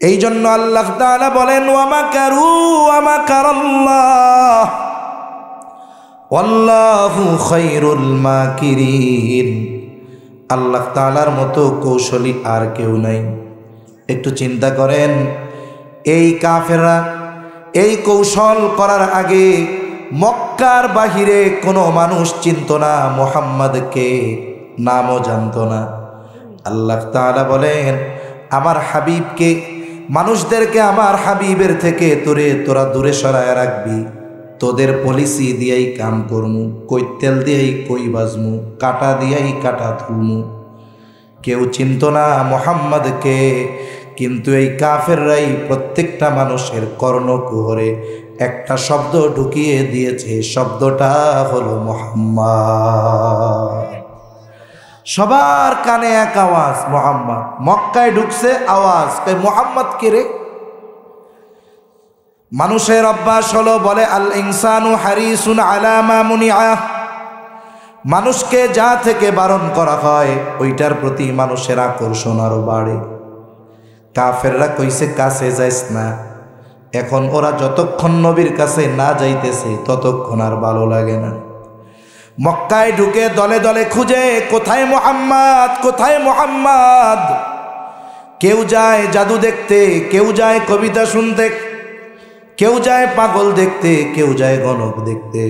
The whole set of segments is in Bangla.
এই জন্য আল্লাহ তাআলা বলেন ওয়া মাকারু ওয়া মাকারাল্লাহ ওয়াল্লাহু খায়রুল মাকিরিন। আল্লাহ তাআলার মতো কৌশলী আর কেউ নাই। একটু চিন্তা করেন, এই কাফেররা এই কৌশল করার আগে মক্কার বাহিরে কোনো মানুষ চিনত না, মুহাম্মদকে নামও জানত না। আল্লাহ তাআলা বলেন আমার হাবিবকে, মানুষদেরকে আমার হাবিবের থেকে তোরা দূরে সরায় রাখবি। তোদের পলিসি দিয়েই কাম করমু, কই তেল দিয়েই কই বাজমু, কাটা দিয়েই কাটা থুমু। কেউ চিনত না মুহাম্মদকে, কিন্তু এই কাফেররাই প্রত্যেকটা মানুষের কর্ণকুহরে একটা শব্দ ঢুকিয়ে দিয়েছে, শব্দটা হলো মুহাম্মদ। সবার কানে এক আওয়াজ, মুহাম্মদ। মক্কায় ঢুকছে আওয়াজ, কই মুহাম্মদ কে রে? মানুষের অভ্যাস হলো বলে আল ইনসানু হারিসুন আলা মা মুনিআ। মানুষকে যা থেকে বারণ করা হয় ওইটার প্রতি মানুষের আকর্ষণ আরো বাড়ে। কাফেররা কইছে কাছে যাইস না। এখন ওরা যতক্ষণ নবীর কাছে না যাইতেছে ততক্ষণ আর ভালো লাগে না। মক্কায় ঢুকে দলে দলে খুঁজে, কোথায় মুহাম্মদ, কোথায় মুহাম্মদ। কেউ যায় জাদু দেখতে, কেউ যায় কবিতা শুনতে, কেউ যায় পাগল দেখতে, কেউ যায় গণক দেখতে।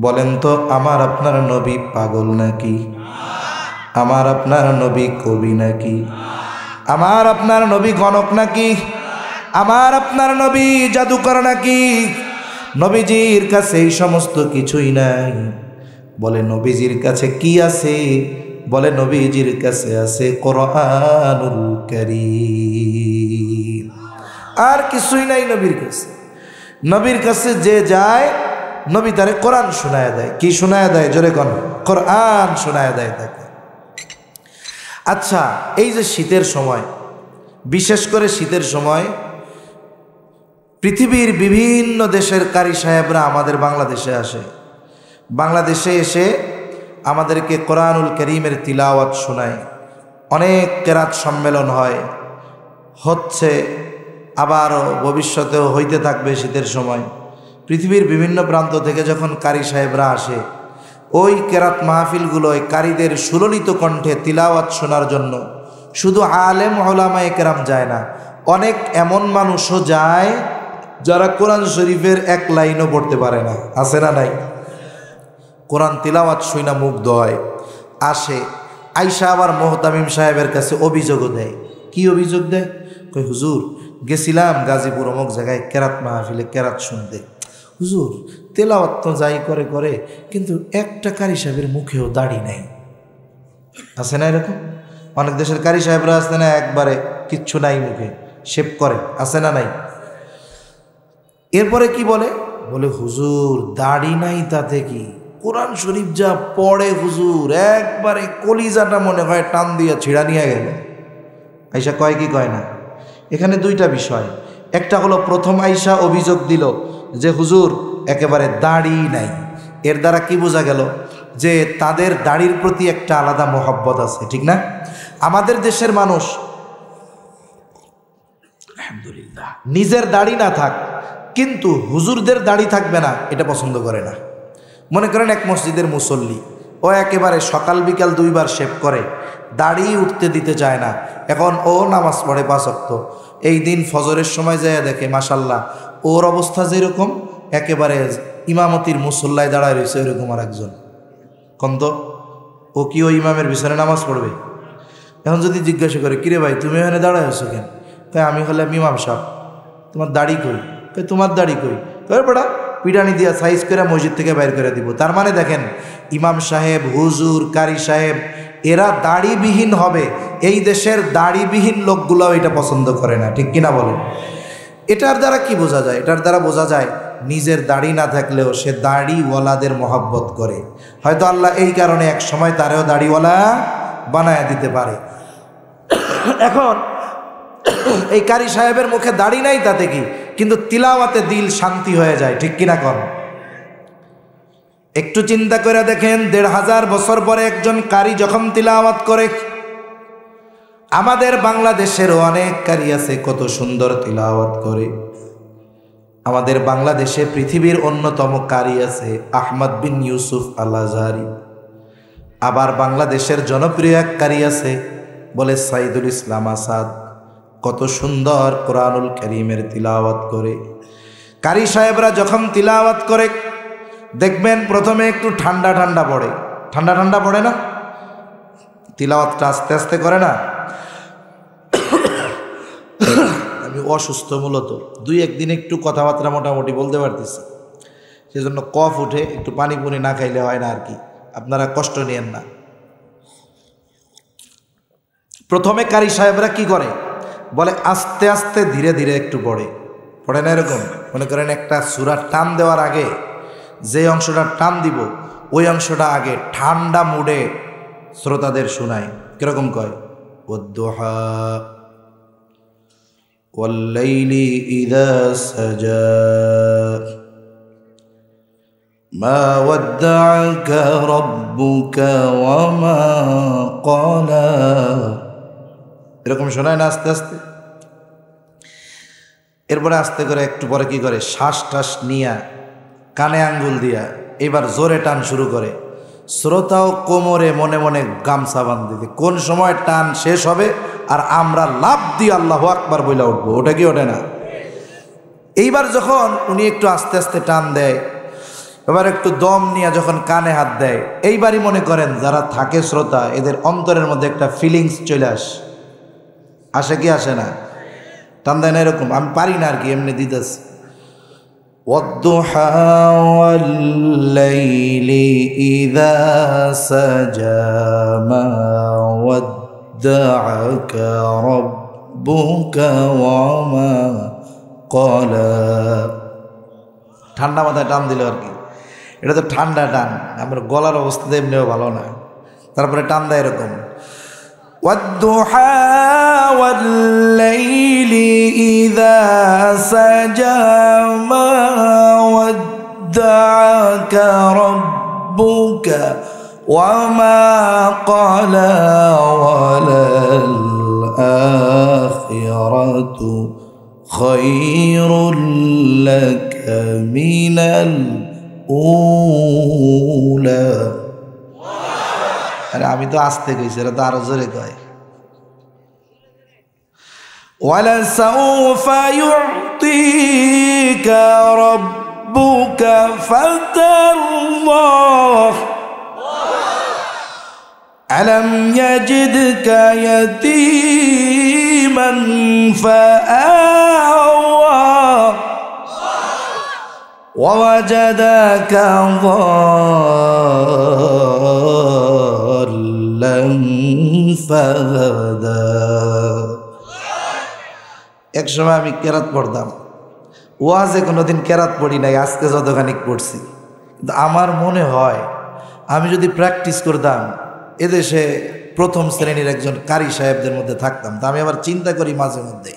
বলেন তো আমার আপনার নবী পাগল নাকি? আমার আপনার নবী কবি নাকি? আমার আপনার নবী গণক নাকি? আমার আপনার নবী জাদুকর নাকি? নবীজির কাছে এই সমস্ত কিছুই নাই। বলে নবীজির কাছে কি আছে? বলে নবীজির কাছে আছে কোরআনুল কারীম। আর কিছুই নাই নবীর কাছে। নবীর কাছে যে যায় নবী তারে কোরআন শোনায় দেয়। কি শোনায় দেয়? জোরে কোন? কোরআন শোনায় দেয় তাকে। আচ্ছা, এই যে শীতের সময়, বিশেষ করে শীতের সময় পৃথিবীর বিভিন্ন দেশের কারি সাহেবরা আমাদের বাংলাদেশে আসে। বাংলাদেশে এসে আমাদেরকে কোরআনুল কারীমের তিলাওয়াত শোনায়। অনেক কেরাত সম্মেলন হচ্ছে, আবারও ভবিষ্যতেও হইতে থাকবে। শীতের সময় পৃথিবীর বিভিন্ন প্রান্ত থেকে যখন কারি সাহেবরা আসে, ওই কেরাত মাহফিলগুলোয় কারীদের সুললিত কণ্ঠে তিলাওয়াত শোনার জন্য শুধু আলেম উলামায়ে কেরাম যায় না, অনেক এমন মানুষও যায় যারা কোরআন শরীফের এক লাইনও পড়তে পারে না। আছে না নাই? কোরআন তিলাওয়াত শুইনা মুগ্ধ হয়, আসে। আইসা আবার মোহতামিম সাহেবের কাছে অভিযোগও দেয়। কি অভিযোগ দেয়? কই হুজুর গেছিলাম গাজীপুর অমুক জায়গায় কেরাত মাহফিলে কেরাত শুনতে। হুজুর তেলাওয়াত তো যাই করে করে, কিন্তু একটা কারি সাহেবের মুখেও দাড়ি নাই। আছে না এরকম? অনেক দেশের কারি সাহেবরা আসতে না, একবারে কিচ্ছু নাই মুখে, শেভ করে। আছে না নাই? এরপরে কি বলে? বলে হুজুর দাড়ি নাই তাতে কি, কোরআন শরীফ যা পড়ে হুজুর, একবারে কলিজাটা মনে হয় টান দিয়া ছিঁড়া নিয়ে গেল। আইসা কয় কি কয় না? এখানে দুইটা বিষয়। একটা হলো প্রথম আইসা অভিযোগ দিল যে হুজুর একেবারে দাড়ি নাই। এর দ্বারা কি বোঝা গেল? যে তাদের দাড়ির প্রতি একটা আলাদা মহব্বত আছে, ঠিক না? আমাদের দেশের মানুষ আলহামদুলিল্লাহ নিজের দাড়ি না থাক, কিন্তু হুজুরদের দাড়ি থাকবে না এটা পছন্দ করে না। মনে করেন এক মসজিদের মুসল্লি, ও একেবারে সকাল বিকাল দুইবার শেভ করে, দাড়ি উঠতে দিতে চায় না। এখন ও নামাজ পড়ে 5 ওয়াক্ত, এই দিন ফজরের সময় যায় দেখে মাশাল্লাহ ওর অবস্থা যেরকম, একেবারে ইমামতির মুসল্লায় দাঁড়ায় রয়েছে ওইরকম আর একজন। কন্ত ও কি ওই ইমামের পিছনে নামাজ পড়বে? এখন যদি জিজ্ঞাসা করে কিরে ভাই তুমি এখানে দাঁড়ায় আছো কেন? তাই আমি হলাম ইমাম সাহেব। তোমার দাড়ি কই? তাই তোমার দাড়ি কই? পড়া পিটানি দিয়া সাইজ করে মসজিদ থেকে বাইর করে দিব। তার মানে দেখেন, ইমাম সাহেব, হুজুর, কারি সাহেব এরা দাড়িবিহীন হবে। এই দেশের দাড়িবিহীন লোকগুলোও এটা পছন্দ করে না, ঠিক কিনা বলেন? এটার দ্বারা কি বোঝা যায়? এটার দ্বারা বোঝা যায় নিজের দাড়ি না থাকলেও সে দাড়িওয়ালাদের মহব্বত করে। হয়তো আল্লাহ এই কারণে এক সময় তারেও দাড়িওয়ালা বানায় দিতে পারে। এখন এই কারি সাহেবের মুখে দাড়ি নাই তাতে কি, কিন্তু তিলাওয়াতে দিল শান্তি হয়ে যায়, ঠিক কিনা কন? একটু চিন্তা করে দেখেন, 1500 বছর পরে একজন কারি যখন তিলাওয়াত করে, আমাদের বাংলাদেশেরও অনেক কারি আছে কত সুন্দর তিলাওয়াত করে। আমাদের বাংলাদেশে পৃথিবীর অন্যতম কারি আছে আহমদ বিন ইউসুফ আল আজহারি। আবার বাংলাদেশের জনপ্রিয় এক কারি আছে বলে সাইদুল ইসলাম আসাদ, কত সুন্দর কোরআনুল কারীমের তিলাওয়াত করে। কারি সাহেবরা যখন তিলাওয়াত করে দেখবেন প্রথমে একটু ঠান্ডা ঠান্ডা পড়ে, ঠান্ডা ঠান্ডা পড়ে না, তিলাওয়াতটা আস্তে আস্তে করে না। আমি অসুস্থ, মূলত দুই একদিন একটু কথাবার্তা মোটামুটি বলতে পারতেছি, সেজন্য কফ উঠে, একটু পানি পুনি না খাইলে হয় না আর কি, আপনারা কষ্ট নিয়েন না। প্রথমে কারি সাহেবরা কি করে বলে আস্তে আস্তে ধীরে ধীরে একটু পড়ে না এরকম। মনে করেন একটা সূরা টান দেওয়ার আগে যে অংশটা টান দিব ওই অংশটা আগে ঠান্ডা মুডে শ্রোতাদের শোনায়। কিরকম কয়, ওয়াদ-দুহা ওয়াল-লাইলি ইযা সাজা মা ওয়াদ্দা'আকা রাব্বুকা ওয়া মা ক্বালা, এরকম শোনায় না আস্তে আস্তে। এরপরে আস্তে করে একটু পরে কি করে, শ্বাস টাস নিয়া কানে আঙ্গুল দিয়া এবার জোরে টান শুরু করে। শ্রোতাও কোমরে মনে মনে গামছা বাঁধতে, কোন সময় টান শেষ হবে আর আমরা লাফ দিয়ে আল্লাহু আকবার বইলা উঠবো, ওটা কি ওঠে না? এইবার যখন উনি একটু আস্তে আস্তে টান দেয়, এবার একটু দম নিয়ে যখন কানে হাত দেয়, এইবারই মনে করেন যারা থাকে শ্রোতা এদের অন্তরের মধ্যে একটা ফিলিংস চলে আসে কি আসে না? টান দেয় না এরকম, আমি পারি না আর কি, এমনি দিতেছি। ওয়াদ-দুহা ওয়াল-লাইলি ইযা সাজা মা ওয়াদ্দা'আকা রাব্বুকা ওয়া মা ক্বালা। ঠান্ডা মাথায় টান দিল আর কি, এটা তো ঠান্ডা টান, আমার গলার অবস্থা এমনিও ভালো না। তারপরে টান দেয় এরকম, ওয়াদ-দুহা ওয়াল-লাইলি ইযা সাজা মা ওয়াদ্দা'আকা রাব্বুকা ওয়া মা ক্বালা ওয়ালাল আখিরাতু খায়রুল লাকা মিনাল উলা। আরে আমি তো আসতে কইছি, এটা তো আরো জোরে কয়। ওয়ালাসাউফা ইউতিকা রাব্বুকা ফাতাল্লাহ আলাম ইয়াজিদকা ইয়াতীমান ফাআওয়া ওয়াওয়াজাদাকা যাল্লান ফাহাদা। এক সময় আমি কেরাত পড়তাম, ওয়াজে কোনোদিন কেরাত পড়ি নাই, আজকে যতখানি পড়ছি। কিন্তু আমার মনে হয় আমি যদি প্র্যাকটিস করতাম এদেশে প্রথম শ্রেণীর একজন কারি সাহেবদের মধ্যে থাকতাম। তা আমি আবার চিন্তা করি মাঝে মধ্যে,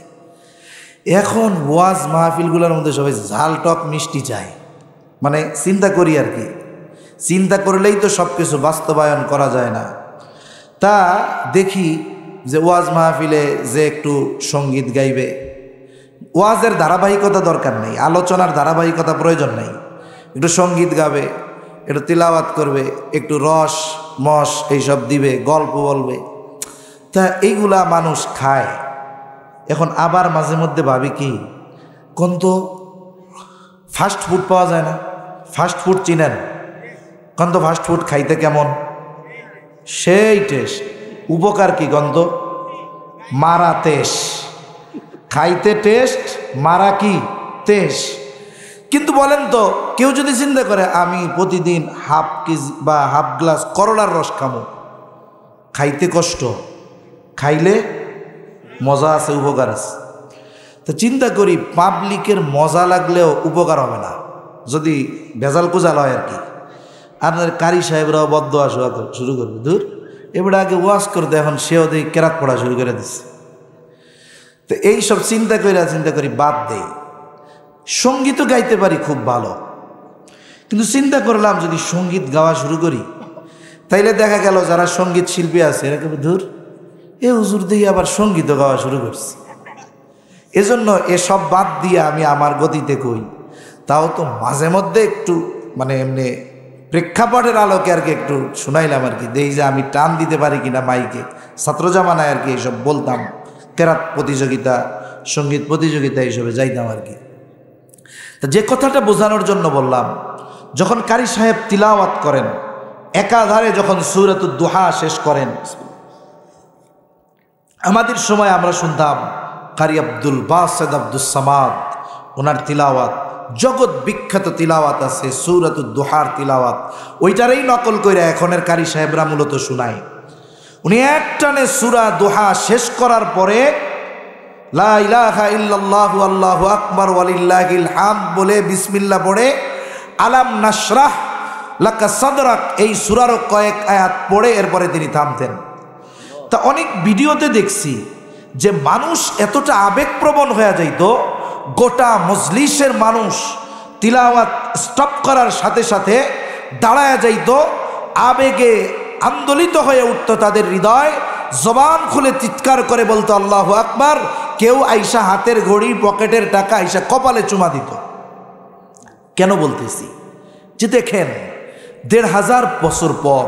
এখন ওয়াজ মাহফিলগুলোর মধ্যে সবাই ঝাল টক মিষ্টি চায়, মানে চিন্তা করি আর কি, চিন্তা করলেই তো সব কিছু বাস্তবায়ন করা যায় না। তা দেখি যে ওয়াজ মাহফিলে যে একটু সঙ্গীত গাইবে, ওয়াজের ধারাবাহিকতা দরকার নেই, আলোচনার ধারাবাহিকতা প্রয়োজন নেই, একটু সঙ্গীত গাবে, একটু তিলাওয়াত করবে, একটু রস মস এইসব দিবে, গল্প বলবে, তা এইগুলা মানুষ খায়। এখন আবার মাঝে মধ্যে ভাবি কি কোন তো ফাস্ট ফুড পাওয়া যায় না, ফাস্ট ফুড চিনেন? কোন তো ফাস্ট ফুড খাইতে কেমন, সেই টেস্ট, উপকার কি গন্ধ, মারা তেজ, খাইতে টেস্ট, মারা কি তেজ। কিন্তু বলেন তো কেউ যদি চিন্তা করে আমি প্রতিদিন হাফ কেজি বা হাফ গ্লাস করলার রস খাবো, খাইতে কষ্ট, খাইলে মজা আছে, উপকার আছে। তো চিন্তা করি পাবলিকের মজা লাগলেও উপকার হবে না যদি ভেজাল কুজাল হয় আর কি। আপনার কারি সাহেবরাও বদদোয়া শুরু করবে, দূর এবারে আগে ওয়াজ করতে, এখন সেও দিয়ে কেরাত পড়া শুরু করে দিচ্ছে। তো এইসব চিন্তা করি বাদ দেই। সঙ্গীতও গাইতে পারি খুব ভালো, কিন্তু চিন্তা করলাম যদি সঙ্গীত গাওয়া শুরু করি তাইলে দেখা গেল যারা সঙ্গীত শিল্পী আছে এরা কেবল ধুর এ হুজুর দিয়ে আবার সঙ্গীত গাওয়া শুরু করছে। এজন্য এসব বাদ দিয়ে আমি আমার গতিতে কই, তাও তো মাঝে মধ্যে একটু মানে এমনি প্রেক্ষাপটের আলোকে আর কি একটু শুনাইলাম আর কি, দেখি যে আমি টান দিতে পারি কিনা মাইকে। ছাত্র জামানায় আর কি এইসব বলতাম, কেরাত প্রতিযোগিতা, সঙ্গীত প্রতিযোগিতা এইসবে যাইতাম আর কি। তা যে কথাটা বোঝানোর জন্য বললাম, যখন কারি সাহেব তিলাওয়াত করেন, একাধারে যখন সূরাতুদ দুহা শেষ করেন, আমাদের সময় আমরা শুনতাম কারি আব্দুল বাসেদ আব্দুস সামাদ, ওনার তিলাওয়াত জগৎ বিখ্যাত তিলাওয়াত আছে সূরাতুদ দুহার তিলাওয়াত, ওইটারই নকল করে এখনের কারি সাহেবরা মূলত শোনায়। উনি একটানে সূরা দুহা শেষ করার পরে লা ইলাহা ইল্লাল্লাহু আল্লাহু আকবার ওয়ালিল্লাহিল হামদ বলে বিসমিল্লাহ পড়ে আলাম নাশরাহ লাকা সাদরাক এই সূরারও কয়েক আয়াত পড়ে এরপরে তিনি থামতেন। তা অনেক ভিডিওতে দেখছি যে মানুষ এতটা আবেগপ্রবণ হয়ে যাইত, গোটা মজলিসের মানুষ তিলাওয়াত স্টপ করার সাথে সাথে দাঁড়ায় যাইত, আবেগে আন্দোলিত হয়ে উঠত তাদের হৃদয়, জবান খুলে চিৎকার করে বলতো আল্লাহু আকবার। কেউ আইসা হাতের ঘড়ি পকেটের টাকা আইসা কপালে চুমা দিত। কেন বলতেছি যে দেখেন ১৫০০ বছর পর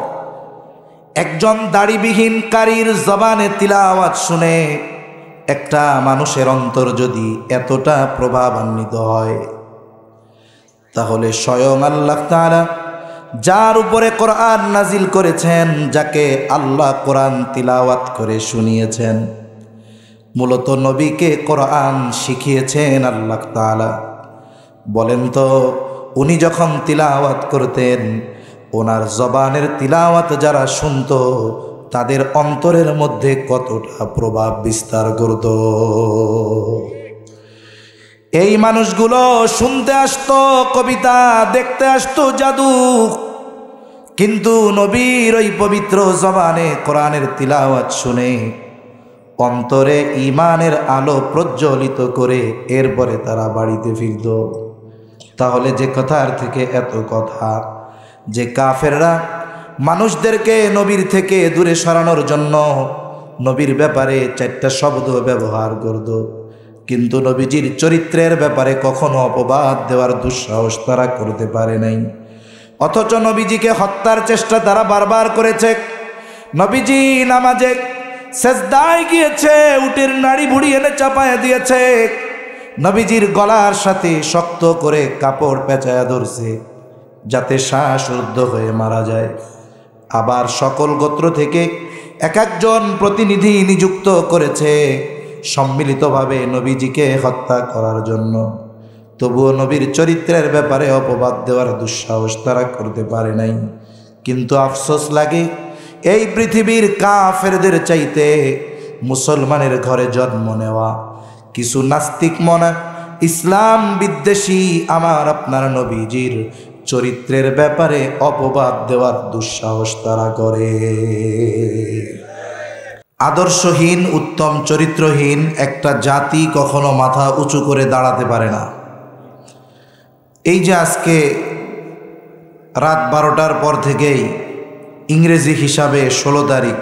একজন দাড়িবিহীন কারীর জবানে তিলাওয়াত শুনে একটা মানুষের অন্তর যদি এতটা প্রভাবান্বিত হয়, তাহলে স্বয়ং আল্লাহ তাআলা যার উপরে কোরআন নাজিল করেছেন, যাকে আল্লাহ কোরআন তিলাওয়াত করে শুনিয়েছেন, মূলত নবীকে কোরআন শিখিয়েছেন আল্লাহ তাআলা। বলেন তো উনি যখন তিলাওয়াত করতেন, ওনার জবানের তিলাওয়াত যারা শুনত তাদের অন্তরের মধ্যে কতটা প্রভাব বিস্তার করত। এই মানুষগুলো শুনতে আসতো কবিতা, দেখতে আসতো জাদু, কিন্তু নবীর ওই পবিত্র জবানে কোরআনের তিলাওয়াত শুনে অন্তরে ঈমানের আলো প্রজ্বলিত করে এরপরে তারা বাড়িতে ফিরত। তাহলে যে কথার থেকে এত কথা যে কাফেররা মানুষদেরকে নবীর থেকে দূরে সরানোর জন্য নবীর ব্যাপারে 4টা শব্দ ব্যবহার করত, কিন্তু নবীজির চরিত্রের ব্যাপারে কখনো অপবাদ দেওয়ার দুঃসাহস তারা করতে পারে নাই। অথচ নবীজিকে হত্যার চেষ্টা তারা বারবার করেছে। নবীজি নামাজে সেজদায় গিয়েছে, উটের নাড়ি ভুড়ি এনে চাপায় দিয়েছে, নবীজির গলার সাথে শক্ত করে কাপড় পেঁচায়া ধরছে যাতে শ্বাসরুদ্ধ হয়ে মারা যায়। আবার সকল গোত্র থেকে এক একজন প্রতিনিধি নিযুক্ত করেছে সম্মিলিতভাবে নবীজিকে হত্যা করার জন্য। তবুও নবীর চরিত্রের ব্যাপারে অপবাদ দেওয়ার দুঃসাহস তারা করতে পারে নাই। কিন্তু আফসোস লাগে, এই পৃথিবীর কাফেরদের চাইতে মুসলমানের ঘরে জন্ম নেওয়া কিছু নাস্তিক মনা ইসলাম বিদ্বেষী আমার আপনার নবীজির চরিত্রের ব্যাপারে অপবাদ দেওয়ার দুঃসাহস তারা করে। আদর্শহীন, উত্তম চরিত্রহীন একটা জাতি কখনো মাথা উঁচু করে দাঁড়াতে পারে না। এই যে আজকে রাত 12টার পর থেকেই ইংরেজি হিসাবে 16 তারিখ,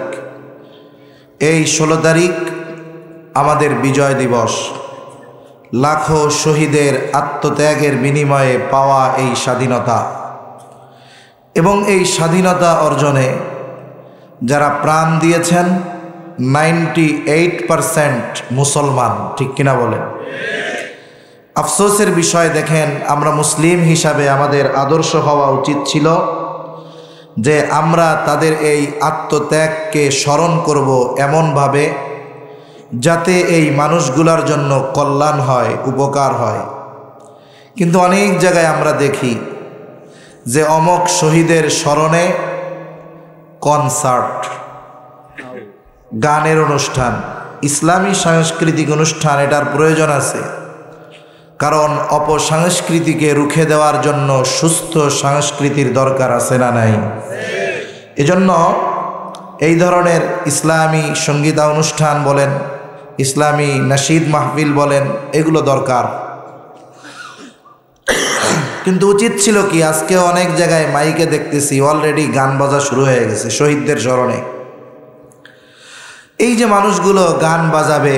এই 16 তারিখ আমাদের বিজয় দিবস, লাখো শহীদের আত্মত্যাগের বিনিময়ে পাওয়া এই স্বাধীনতা, এবং এই স্বাধীনতা অর্জনে যারা প্রাণ দিয়েছেন 98% মুসলমান, ঠিক কিনা বলেন? আফসোসের বিষয় দেখেন, আমরা মুসলিম হিসাবে আমাদের আদর্শ হওয়া উচিত ছিল যে আমরা তাদের এই আত্মত্যাগকে স্মরণ করব এমনভাবে যাতে এই মানুষগুলোর জন্য কল্যাণ হয়, উপকার হয়। কিন্তু অনেক জায়গায় আমরা দেখি যে অমক শহীদের স্মরণে কনসার্ট, গানের অনুষ্ঠান, ইসলামী সাংস্কৃতিক অনুষ্ঠান, এটার প্রয়োজন আছে। কারণ অপসংস্কৃতিকে রুখে দেওয়ার জন্য সুস্থ সংস্কৃতির দরকার আছে না নাই? এজন্য এই ধরনের ইসলামী সঙ্গীত অনুষ্ঠান বলেন, ইসলামী নাশিদ মাহফিল বলেন, এগুলো দরকার। কিন্তু উচিত ছিল কি, আজকে অনেক জায়গায় মাইকে দেখতেছি অলরেডি গান বাজা শুরু হয়ে গেছে শহীদদের স্মরণে। এই যে মানুষগুলো গান বাজাবে,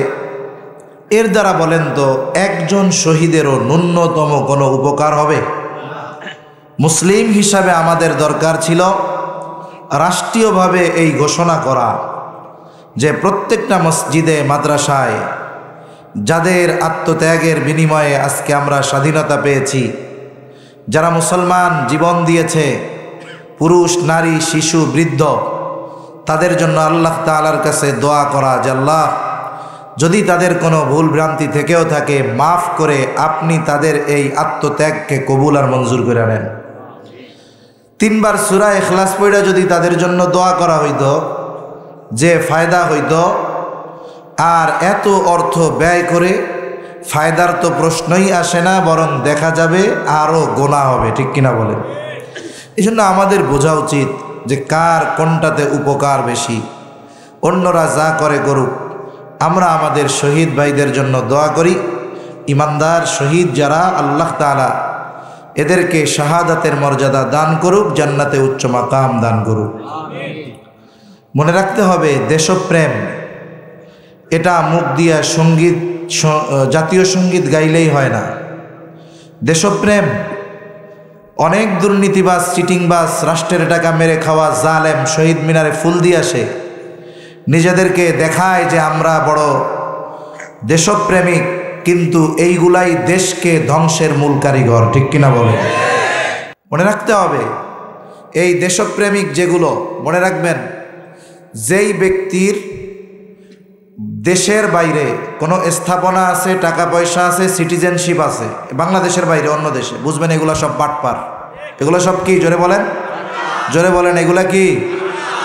এর দ্বারা বলেন তো একজন শহীদেরও ন্যূনতম কোনো উপকার হবে? মুসলিম হিসাবে আমাদের দরকার ছিল রাষ্ট্রীয়ভাবে এই ঘোষণা করা যে প্রত্যেকটা মসজিদে মাদ্রাসায় যাদের আত্মত্যাগের বিনিময়ে আজকে আমরা স্বাধীনতা পেয়েছি, যারা মুসলমান জীবন দিয়েছে, পুরুষ নারী শিশু বৃদ্ধ, তাদের জন্য আল্লাহ তাআলার কাছে দোয়া করা যে আল্লাহ যদি তাদের কোনো ভুল ভ্রান্তি থেকেও থাকে মাফ করে আপনি তাদের এই আত্মত্যাগকে কবুল আর মঞ্জুর করে নেন। 3 বার সূরা ইখলাস পড়া যদি তাদের জন্য দোয়া করা হইতো যে ফায়দা হইতো, আর এত অর্থ ব্যয় করে ফায়দার তো প্রশ্নই আসে না, বরং দেখা যাবে আরও গোনা হবে, ঠিক কিনা বলেন? এই জন্য আমাদের বোঝা উচিত যে কার কোনটাতে উপকার বেশি। অন্যরা যা করে করুক, আমরা আমাদের শহীদ ভাইদের জন্য দোয়া করি। ইমানদার শহীদ যারা, আল্লাহ তাআলা এদেরকে শাহাদাতের মর্যাদা দান করুক, জান্নাতে উচ্চ মাকাম দান করুক। মনে রাখতে হবে দেশপ্রেম এটা মুখ দিয়া সঙ্গীত, জাতীয় সঙ্গীত গাইলেই হয় না। দেশপ্রেম অনেক দুর্নীতিবাজ, চিটিংবাজ, রাষ্ট্রের টাকা মেরে খাওয়া জালেম শহীদ মিনারে ফুল দিয়ে আসে, নিজেদেরকে দেখায় যে আমরা বড় দেশপ্রেমিক, কিন্তু এইগুলাই দেশকে ধ্বংসের মূল কারিগর, ঠিক কিনা বলে? মনে রাখতে হবে এই দেশপ্রেমিক যেগুলো, মনে রাখবেন যেই ব্যক্তির দেশের বাইরে কোনো স্থাপনা আছে, টাকা পয়সা আছে, সিটিজেনশিপ আছে, বাংলাদেশের বাইরে অন্য দেশে, বুঝবেন এগুলো সব বাটপার। এগুলো সব কি? জোরে বলেন, জোরে বলেন, এগুলা কি?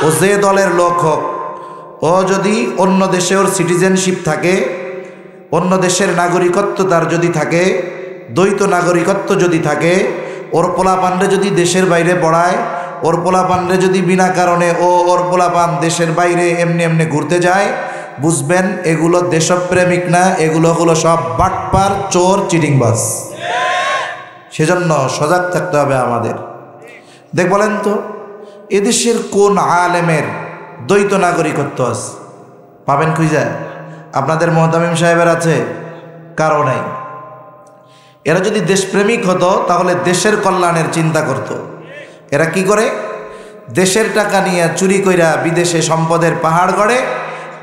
ও যে দলের লোক হোক, ও যদি অন্য দেশে ওর সিটিজেনশিপ থাকে, অন্য দেশের নাগরিকত্ব তার যদি থাকে, দ্বৈত নাগরিকত্ব যদি থাকে, ওর পোলাপানরে যদি দেশের বাইরে পড়ায়, ওর পোলাপানরে যদি বিনা কারণে ওর পোলাপান দেশের বাইরে এমনি এমনি ঘুরতে যায়, বুঝবেন এগুলো দেশপ্রেমিক না, এগুলো হলো সব বাটপার, চোর, চিটিংবাজ। সেজন্য সজাগ থাকতে হবে আমাদের। বলেন তো এদেশের কোন আলেমের দ্বৈত নাগরিকত্ব আছে? পাবেন খুঁজে? আপনাদের মুহতামিম সাহেবের আছে? কারো নাই। এরা যদি দেশপ্রেমিক হতো তাহলে দেশের কল্যাণের চিন্তা করত। এরা কি করে? দেশের টাকা নিয়ে চুরি কইরা বিদেশে সম্পদের পাহাড় গড়ে,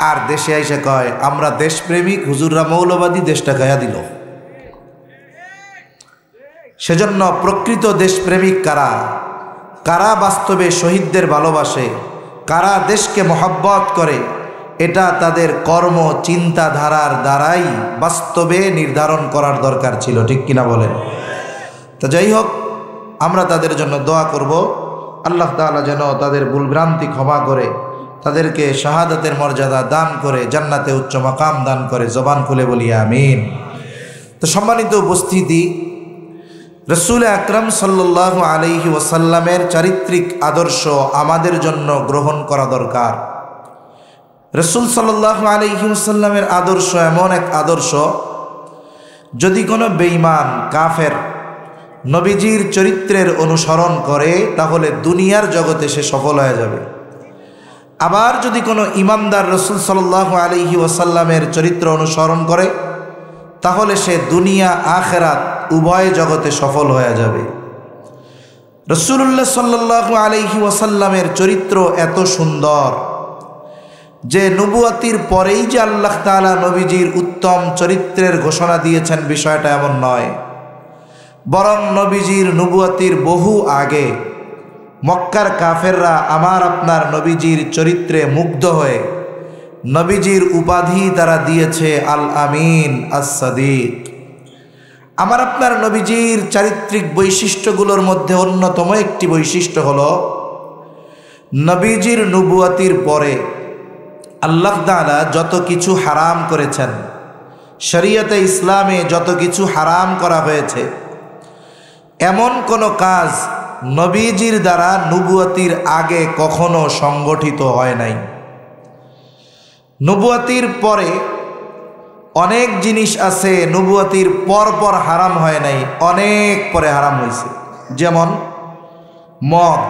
আর দেশে আইসা কয় আমরা দেশপ্রেমিক, হুজুররা মৌলবাদী, দেশটা গায়া দিল। সেজন্য প্রকৃত দেশপ্রেমিক কারা? কারা বাস্তবে শহীদদের ভালোবাসে, কারা দেশকে মহব্বত করে, এটা তাদের কর্ম চিন্তাধারার দ্বারাই বাস্তবে নির্ধারণ করার দরকার ছিল, ঠিক কিনা বলেন? তো যাই হোক, আমরা তাদের জন্য দোয়া করব, আল্লাহ তাআলা যেন তাদের ভুলভ্রান্তি ক্ষমা করে, তাদেরকে শাহাদাতের মর্যাদা দান করে, জান্নাতে উচ্চ মাকাম দান করে। জবান খুলে বলি আমিন। তো সম্মানিত উপস্থিতি, রসুল আকরাম সাল্লাল্লাহু আলাইহি ওয়াসাল্লামের চারিত্রিক আদর্শ আমাদের জন্য গ্রহণ করা দরকার। রসুল সাল্লাল্লাহু আলাইহি ওয়াসাল্লামের আদর্শ এমন এক আদর্শ, যদি কোনো বেঈমান কাফের নবীজির চরিত্রের অনুসরণ করে তাহলে দুনিয়ার জগতে সে সফল হয়ে যাবে। আবার যদি কোনো ইমানদার রসুল সাল্লাল্লাহু আলাইহি ওয়াসাল্লামের চরিত্র অনুসরণ করে তাহলে সে দুনিয়া আখেরাত উভয় জগতে সফল হয়ে যাবে। রাসূলুল্লাহ সাল্লাল্লাহু আলাইহি ওয়াসাল্লামের চরিত্র এত সুন্দর যে নবুয়তির পরেই যে আল্লাহ তাআলা নবীজির উত্তম চরিত্রের ঘোষণা দিয়েছেন বিষয়টা এমন নয়, বরং নবীজির নবুয়তির বহু আগে মক্কার কাফেররা আমার আপনার নবীজির চরিত্রে মুগ্ধ হয়ে নবীজির উপাধি তারা দিয়েছে আল আমিন, আস-সাদিক। আমার আপনার নবীজির চারিত্রিক বৈশিষ্ট্যগুলোর মধ্যে অন্যতম একটি বৈশিষ্ট্য হলো নবীজির নবুয়তির পরে আল্লাহ তাআলা যত কিছু হারাম করেছেন, শরীয়তে ইসলামে যত কিছু হারাম করা হয়েছে, এমন কোনো কাজ নবীজির দ্বারা নবুয়তির আগে কখনো সংগঠিত হয় নাই। নবুয়তির পরে অনেক জিনিস আছে নবুয়তির পর হারাম হয় নাই, অনেক পরে হারাম হয়েছে। যেমন মদ,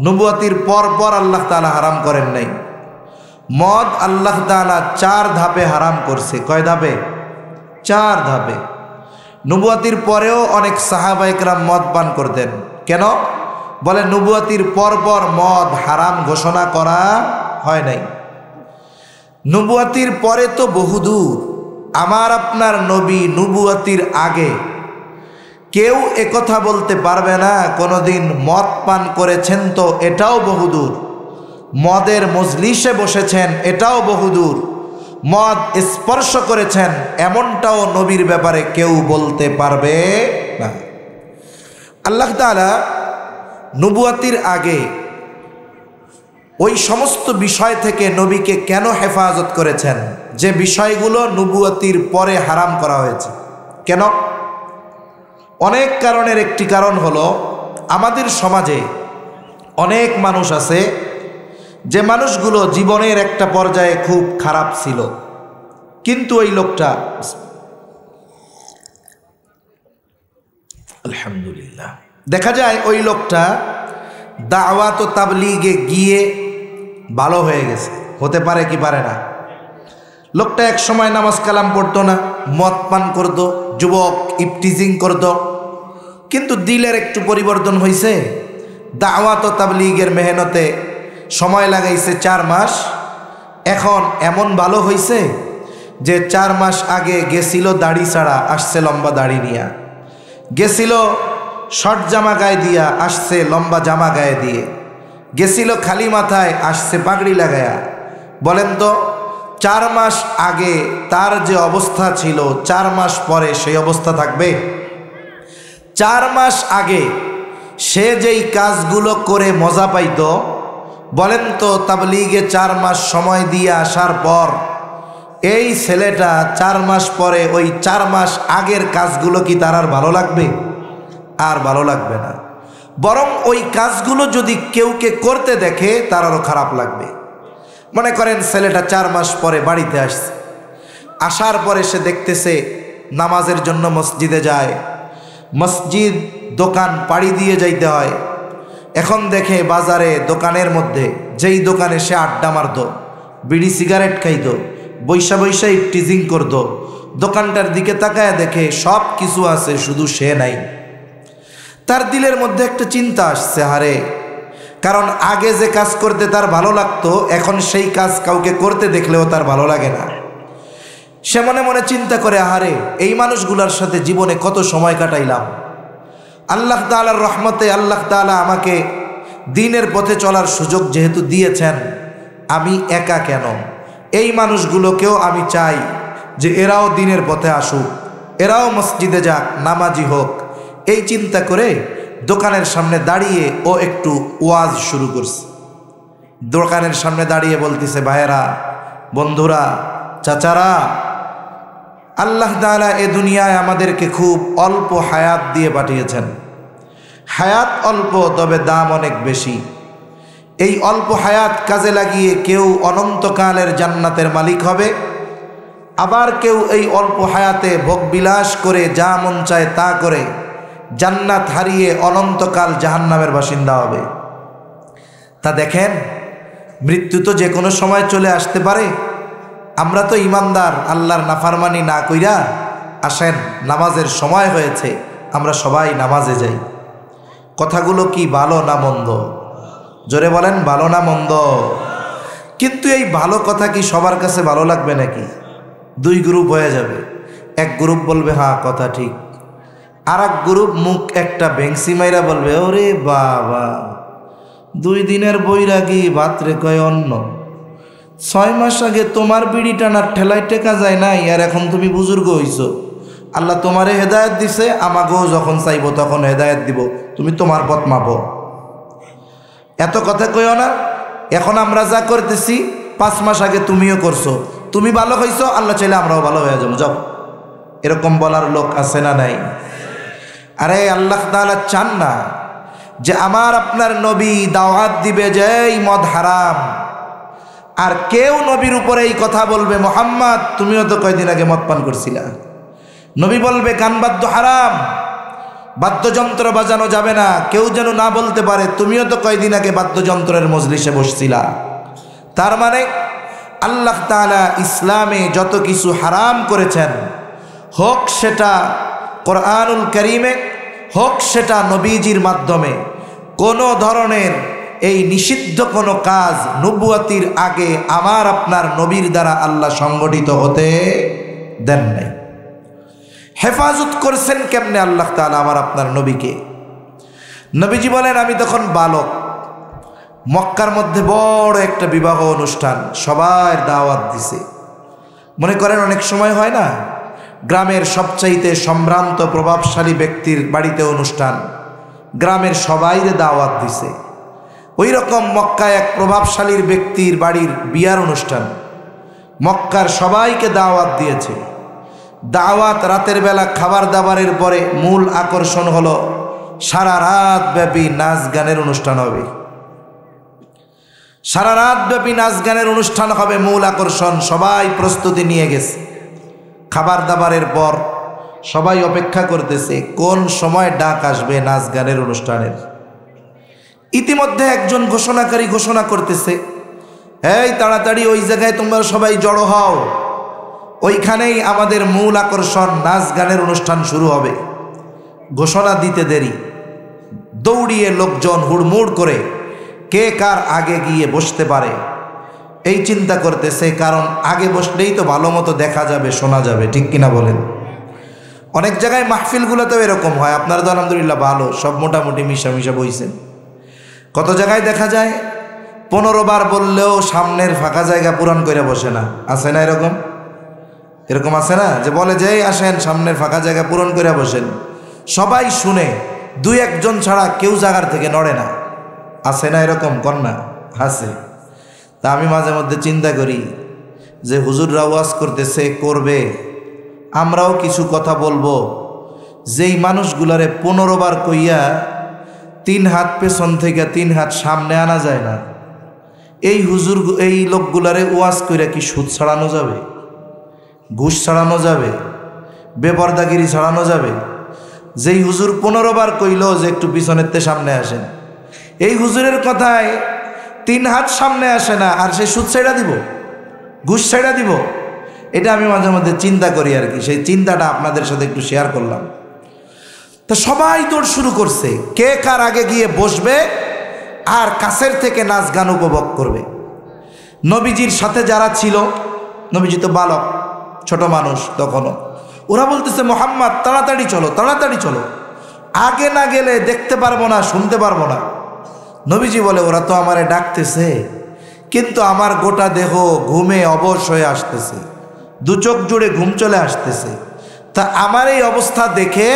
নবুয়তির পর আল্লাহ তাআলা হারাম করেন নাই। মদ আল্লাহ তাআলা 4 ধাপে হারাম করছে। কয় ধাপে? 4 ধাপে। নবুয়তির পরেও অনেক সাহাবা ইকরাম মদ পান করতেন। কেন? বলে নবুয়তির পরপর মদ হারাম ঘোষণা করা হয় নাই। নবুয়তির পরে তো বহুদূর। আমার আপনার নবী নবুয়তির আগে কেউ একথা বলতে পারবে না কোনোদিন মদ পান করেছেন, তো এটাও বহুদূর। মদের মজলিসে বসেছেন, এটাও বহুদূর। মদ স্পর্শ করেছেন, এমনটাও নবীর ব্যাপারে কেউ বলতে পারবে না। আল্লাহ তাআলা নবুয়তির আগে ওই সমস্ত বিষয় থেকে নবীকে কেন হেফাজত করেছেন যে বিষয়গুলো নবুয়তির পরে হারাম করা হয়েছে? কেন? অনেক কারণের একটি কারণ হলো, আমাদের সমাজে অনেক মানুষ আছে যে মানুষগুলো জীবনের একটা পর্যায়ে খুব খারাপ ছিল, কিন্তু ওই লোকটা আলহামদুলিল্লাহ দেখা যায় ওই লোকটা দাওয়াত ও তাবলীগে গিয়ে ভালো হয়ে গেছে। হতে পারে কি পারে না? লোকটা এক সময় নামাজ কালাম পড়তো না, মদ পান করতো, যুবক ইফটিজিং করতো, কিন্তু দিলের একটু পরিবর্তন হয়েছে। দাওয়াত ও তাবলীগের মেহনতে সময় লাগাইছে 4 মাস। এখন এমন ভালো হয়েছে যে 4 মাস আগে গেছিল দাড়ি ছাড়া, আসছে লম্বা দাড়ি নিয়া। গেছিল শর্ট জামা গায়ে দিয়া, আসছে লম্বা জামা গায়ে দিয়ে। গেছিল খালি মাথায়, আসছে পাগড়ি লাগায়া। বলেন তো 4 মাস আগে তার যে অবস্থা ছিল 4 মাস পরে সেই অবস্থা থাকবে? 4 মাস আগে সে যেই কাজগুলো করে মজা পাইত, বলেন তো তাবলীগে 4 মাস সময় দিয়ে আসার পর এই ছেলেটা 4 মাস পরে ওই 4 মাস আগের কাজগুলো কি তার আর ভালো লাগবে? আর ভালো লাগবে না। বরং ওই কাজগুলো যদি কেউকে করতে দেখে তার আরও খারাপ লাগবে। মনে করেন ছেলেটা 4 মাস পরে বাড়িতে আসছে, আসার পরে সে দেখতেছে নামাজের জন্য মসজিদে যায়, মসজিদ দোকান পাড়ি দিয়ে যাইতে হয়। এখন দেখে বাজারে দোকানের মধ্যে যেই দোকানে সে আড্ডা মারত, বিড়ি সিগারেট খাইত, বৈশা বৈশা ইফটিজিং করত, দোকানটার দিকে তাকায় দেখে সব কিছু আছে, শুধু সে নাই। তার দিলের মধ্যে একটা চিন্তা আসছে, হারে, কারণ আগে যে কাজ করতে তার ভালো লাগতো এখন সেই কাজ কাউকে করতে দেখলেও তার ভালো লাগে না। সে মনে মনে চিন্তা করে, আহারে, এই মানুষগুলোর সাথে জীবনে কত সময় কাটাইলাম। আল্লাহ তাআলার রহমতে আল্লাহ তাআলা আমাকে দ্বীনের পথে চলার সুযোগ যেহেতু দিয়েছেন, আমি একা কেন? এই মানুষগুলোকেও আমি চাই যে এরাও দ্বীনের পথে আসুক, এরাও মসজিদে যাক, নামাজি হোক। এই চিন্তা করে দোকানের সামনে দাঁড়িয়ে ও একটু ওয়াজ শুরু করছে। দোকানের সামনে দাঁড়িয়ে বলতেছে, ভাইয়েরা, বন্ধুরা, চাচারা, আল্লাহ তাআলা এ দুনিয়ায় আমাদেরকে খুব অল্প হায়াত দিয়ে পাঠিয়েছেন। হায়াত অল্প, তবে দাম অনেক বেশি। এই অল্প হায়াত কাজে লাগিয়ে কেউ অনন্তকালের জান্নাতের মালিক হবে, আবার কেউ এই অল্প হায়াতে ভোগবিলাস করে যা মন চায় তা করে জান্নাত হারিয়ে অনন্তকাল জাহান্নামের বাসিন্দা হবে। তা দেখেন, মৃত্যু তো যে কোনো সময় চলে আসতে পারে। আমরা তো ইমানদার, আল্লাহর নাফরমানি না কইরা আসেন, নামাজের সময় হয়েছে, আমরা সবাই নামাজে যাই। কথাগুলো কি ভালো না মন্দ? জোরে বলেন, ভালো না মন্দ? কিন্তু এই ভালো কথা কি সবার কাছে ভালো লাগবে নাকি? 2 গ্রুপ হয়ে যাবে। এক গ্রুপ বলবে হ্যাঁ কথা ঠিক, আর এক গ্রুপ মুখ একটা বেংসি মাইরা বলবে, ওরে বাবা, 2 দিনের বৈরাগী ভাতরে কয় অন্ন। 6 মাস আগে তোমার বিড়ি টানার ঠেলায় টেকা যায় নাই, আর এখন তুমি বুজুর্গ হইছো। আল্লাহ তোমারে হেদায়েত দিছে, আমাকেও যখন চাইব তখন হেদায়েত দিব, তুমি তোমার পথ মাপো। এত কথা কইও না। এখন আমরা যা করতেছি 5 মাস আগে তুমিও করছো, তুমি ভালো হইছো, আল্লাহ চাইলে আমরাও ভালো হয়ে যাবো, যাও। এরকম বলার লোক আছে না নাই? আরে আল্লাহ তাআলা চান না যে আমার আপনার নবী দাওয়াত দিবে যে এই মদ হারাম, আর কেউ নবীর উপরে এই কথা বলবে, মুহাম্মদ তুমিও তো কয়দিন আগে মদ পান করছিলা। নবী বলবে গানবাদ্য হারাম, বাদ্যযন্ত্র বাজানো যাবে না, কেউ যেন না বলতে পারে তুমিও তো কয়দিন আগে বাদ্যযন্ত্রের মজলিসে বসছিলা। তার মানে আল্লাহ তাআলা ইসলামে যত কিছু হারাম করেছেন, হোক সেটা কোরআনুল কারীমে, হোক সেটা নবীজির মাধ্যমে, কোনো ধরনের এই নিষিদ্ধ কোনো কাজ নবুয়তির আগে আমার আপনার নবীর দ্বারা আল্লাহ সংগঠিত হতে দেন নাই। হেফাজত করছেন কেমনে আল্লাহ তাআলা আমার আপনার নবীকে? নবীজি বলেন, আমি তখন বালক, মক্কার মধ্যে বড় একটা বিবাহ অনুষ্ঠান, সবার দাওয়াত দিছে। মনে করেন অনেক সময় হয় না, গ্রামের সবচাইতে সম্ভ্রান্ত প্রভাবশালী ব্যক্তির বাড়িতে অনুষ্ঠান, গ্রামের সবাইরে দাওয়াত দিছে। ওই রকম মক্কায় এক প্রভাবশালীর ব্যক্তির বাড়ির বিয়ার অনুষ্ঠান, মক্কার সবাইকে দাওয়াত দিয়েছে। দাওয়াত রাতের বেলা খাবার দাবারের পরে মূল আকর্ষণ হলো সারা রাত ব্যাপী নাচ গানের অনুষ্ঠান হবে। সারা রাত ব্যাপী নাচ গানের অনুষ্ঠান হবে মূল আকর্ষণ। সবাই প্রস্তুতি নিয়ে গেছে। খাবার দাবারের পর সবাই অপেক্ষা করতেছে কোন সময় ডাক আসবে নাচ গানের অনুষ্ঠানের। ইতিমধ্যে একজন ঘোষণাকারী ঘোষণা করতেছে, এই তাড়াতাড়ি ওই জায়গায় তোমরা সবাই জড়ো হও, ওইখানেই আমাদের মূল আকর্ষণ নাচ গানের অনুষ্ঠান শুরু হবে। ঘোষণা দিতে দেরি, দৌড়িয়ে লোকজন হুড়মুড় করে কে কার আগে গিয়ে বসতে পারে এই চিন্তা করতেছে, কারণ আগে বসলেই তো ভালো মতো দেখা যাবে, শোনা যাবে, ঠিক কিনা বলেন? অনেক জায়গায় মাহফিলগুলোতেও এরকম হয়। আপনারা তো আলহামদুলিল্লাহ ভালো, সব মোটামুটি মিশামিশা বইছেন। কত জায়গায় দেখা যায় 15 বার বললেও সামনের ফাঁকা জায়গা পূরণ করে বসে না, আছে না এরকম? এরকম আছে না, যে বলে যে আসেন সামনের ফাঁকা জায়গা পূরণ করে বসেন, সবাই শুনে, 2-1 জন ছাড়া কেউ জায়গার থেকে নড়ে না, আছে না এরকম? কন্যা আছে। তা আমি মাঝে মধ্যে চিন্তা করি যে হুজুররা ওয়াজ করতেছে, করবে, আমরাও কিছু কথা বলবো, যেই মানুষগুলারে 15 বার কইয়া 3 হাত পেছন থেকে 3 হাত সামনে আনা যায় না, এই হুজুর এই লোকগুলারে ওয়াজ কইরা কি সুদ ছাড়ানো যাবে, ঘুষ ছাড়ানো যাবে, বেপরদাগিরি ছাড়ানো যাবে? যেই হুজুর 15 বার কইল যে একটু পিছনের তে সামনে আসেন, এই হুজুরের কথায় 3 হাত সামনে আসে না, আর সে সুদ ছেড়া দিব, ঘুষ ছেড়া দিব? এটা আমি মাঝে মধ্যে চিন্তা করি আর কি। সেই চিন্তাটা আপনাদের সাথে একটু শেয়ার করলাম। তো সবাই দৌড় শুরু করছে, কে কার আগে গিয়ে বসবে আর কাছের থেকে নাচ গান উপভোগ করবে। নবীজির সাথে যারা ছিল, নবীজি তো বালক, ছোট মানুষ তখনও, ওরা বলতেছে, মুহাম্মদ তাড়াতাড়ি চলো, তাড়াতাড়ি চলো, আগে না গেলে দেখতে পারবো না, শুনতে পারবো না। নবীজি বলে, ওরা তো আমারে ডাকতেছে, কিন্তু আমার গোটা দেহ ঘুমে অবশ হয়ে আসতেছে, 2 চোখ জুড়ে ঘুম চলে আসতেছে। তা আমার এই অবস্থা দেখে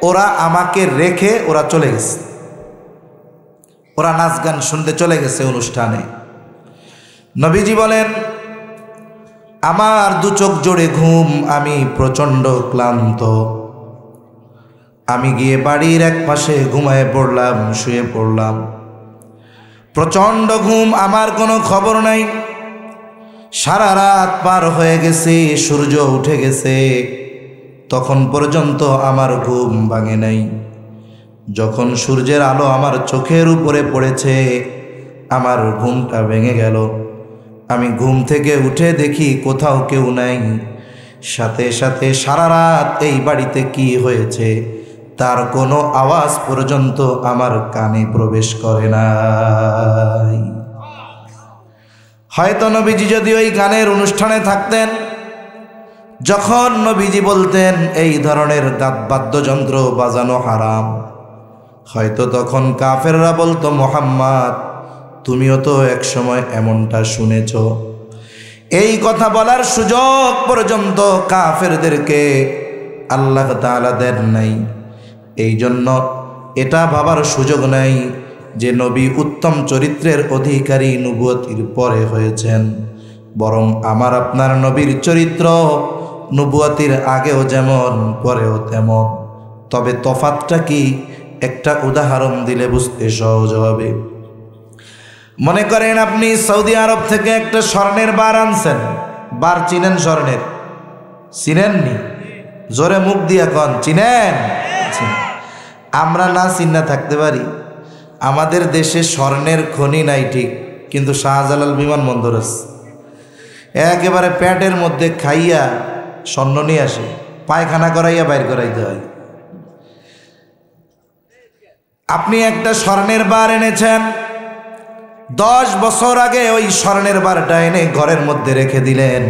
ওরা আমাকে রেখে ওরা চলে গেছে, ওরা নাচ গান শুনতে চলে গেছে অনুষ্ঠানে। নবীজি বলেন, আমার 2 চোখ জুড়ে ঘুম, আমি প্রচণ্ড ক্লান্ত, আমি গিয়ে বাড়ির এক পাশে ঘুমায় পড়লাম, শুয়ে পড়লাম। প্রচণ্ড ঘুম, আমার কোনো খবর নাই। সারা রাত পার হয়ে গেছে, সূর্য উঠে গেছে, তখন পর্যন্ত আমার ঘুম ভাঙে নাই। যখন সূর্যের আলো আমার চোখের উপরে পড়েছে, আমার ঘুমটা ভেঙে গেল। আমি ঘুম থেকে উঠে দেখি কোথাও কেউ নাই। সাথে সাথে সারা রাত এই বাড়িতে কি হয়েছে তার কোনো আওয়াজ পর্যন্ত আমার কানে প্রবেশ করে নাই। হয়তো নবীজি যদি ওই গানের অনুষ্ঠানে থাকতেন, যখন নবীজি বলতেন এই ধরনের বাদ্যযন্ত্র বাজানো হারাম, হয়তো তখন কাফেররা বলতো, মুহাম্মদ তুমিও তো এক সময় এমনটা শুনেছ। এই কথা বলার সুযোগ পর্যন্ত কাফেরদেরকে আল্লাহ তাআলা দেন নাই। এই জন্য এটা ভাবার সুযোগ নাই যে নবী উত্তম চরিত্রের অধিকারী নবুয়তির পরে হয়েছেন, বরং আমার আপনার নবীর চরিত্র নবুয়তির আগেও যেমন পরেও তেমন। তবে তফাৎটা কি, একটা উদাহরণ দিলে বুঝতে সহজ হবে। মনে করেন আপনি সৌদি আরব থেকে একটা স্বর্ণের বার আনছেন। বার চিনেন? স্বর্ণের চিনেননি? জোরে মুখ দিয়া কন, চিনেন? আমরা না চিন্না থাকতে পারি, আমাদের দেশে স্বর্ণের খনি নাই ঠিক, কিন্তু শাহজালাল বিমানবন্দর আছে। একেবারে পেটের মধ্যে খাইয়া স্বর্ণ নিয়ে আসে, পায়খানা করাইয়া বাইর করাইতে হয়। আপনি একটা স্বর্ণের বার এনেছেন, 10 বছর আগে ওই স্বর্ণের বারটা এনে ঘরের মধ্যে রেখে দিলেন।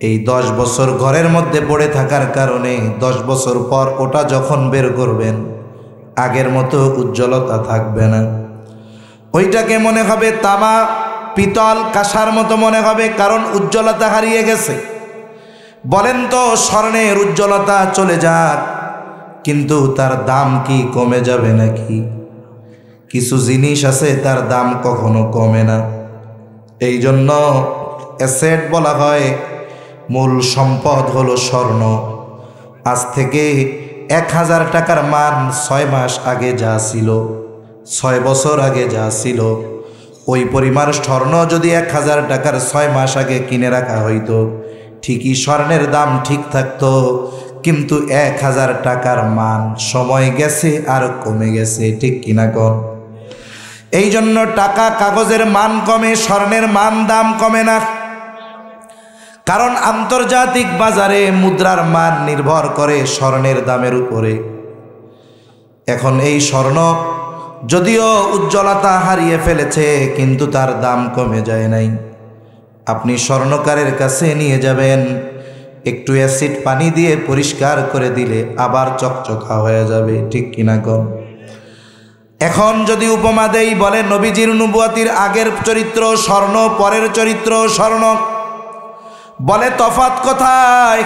এই 10 বছর ঘরের মধ্যে পড়ে থাকার কারণে 10 বছর পর ওটা যখন বের করবেন আগের মতো উজ্জ্বলতা থাকবে না। ওইটাকে মনে হবে তামা, পিতল, কাঁসার মতো মনে হবে, কারণ উজ্জ্বলতা হারিয়ে গেছে। বলেন তো, স্বর্ণের উজ্জ্বলতা চলে যাক, কিন্তু তার দাম কি কমে যাবে নাকি? কিছু জিনিস আছে তার দাম কখনো কমে না। এই জন্য অ্যাসেট বলা হয়, মূল সম্পদ হলো স্বর্ণ। আজ থেকে 1000 টাকার মান 6 মাস আগে যা ছিল, 6 বছর আগে যা ছিল, ওই পরিমাণ স্বর্ণ যদি 1000 টাকার 6 মাস আগে কিনে রাখা হইতো, ঠিকই স্বর্ণের দাম ঠিক থাকতো। কিন্তু 1000 টাকার মান সময় গেছে আর কমে গেছে, ঠিক কিনা কন? এই জন্য টাকা কাগজের মান কমে, স্বর্ণের মান দাম কমে না। কারণ আন্তর্জাতিক বাজারে মুদ্রার মান নির্ভর করে স্বর্ণের দামের উপরে। এখন এই স্বর্ণ যদিও উজ্জ্বলতা হারিয়ে ফেলেছে, কিন্তু তার দাম কমে যায় নাই। আপনি স্বর্ণকারের কাছে নিয়ে যাবেন, একটু অ্যাসিড পানি দিয়ে পরিষ্কার করে দিলে আবার চকচকা হয়ে যাবে, ঠিক কিনা কন? এখন যদি উপমা দেই, বলে নবীজির নবুয়তির আগের চরিত্র স্বর্ণ, পরের চরিত্র স্বর্ণ। বলে তফাৎ কোথায়?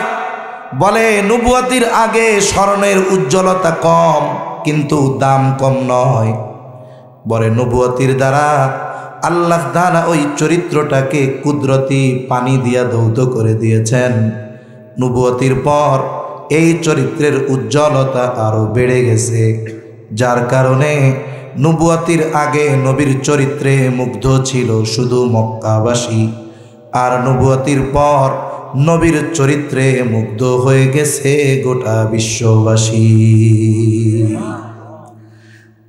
বলে নবুয়তির আগে স্বর্ণের উজ্জ্বলতা কম, কিন্তু দাম কম নয়। বলে নবুয়তির দ্বারা আল্লাহ তাআলা ওই চরিত্রটাকে কুদরতি পানি দিয়া ধৌত করে দিয়েছেন। নবুয়তির পর এই চরিত্রের উজ্জ্বলতা আরো বেড়ে গেছে, যার কারণে নবুয়তির আগে নবীর চরিত্রে মুগ্ধ ছিল শুধু মক্কাবাসী, আর নবুয়তির পর নবীর চরিত্রে মুগ্ধ হয়ে গেছে গোটা বিশ্ববাসী।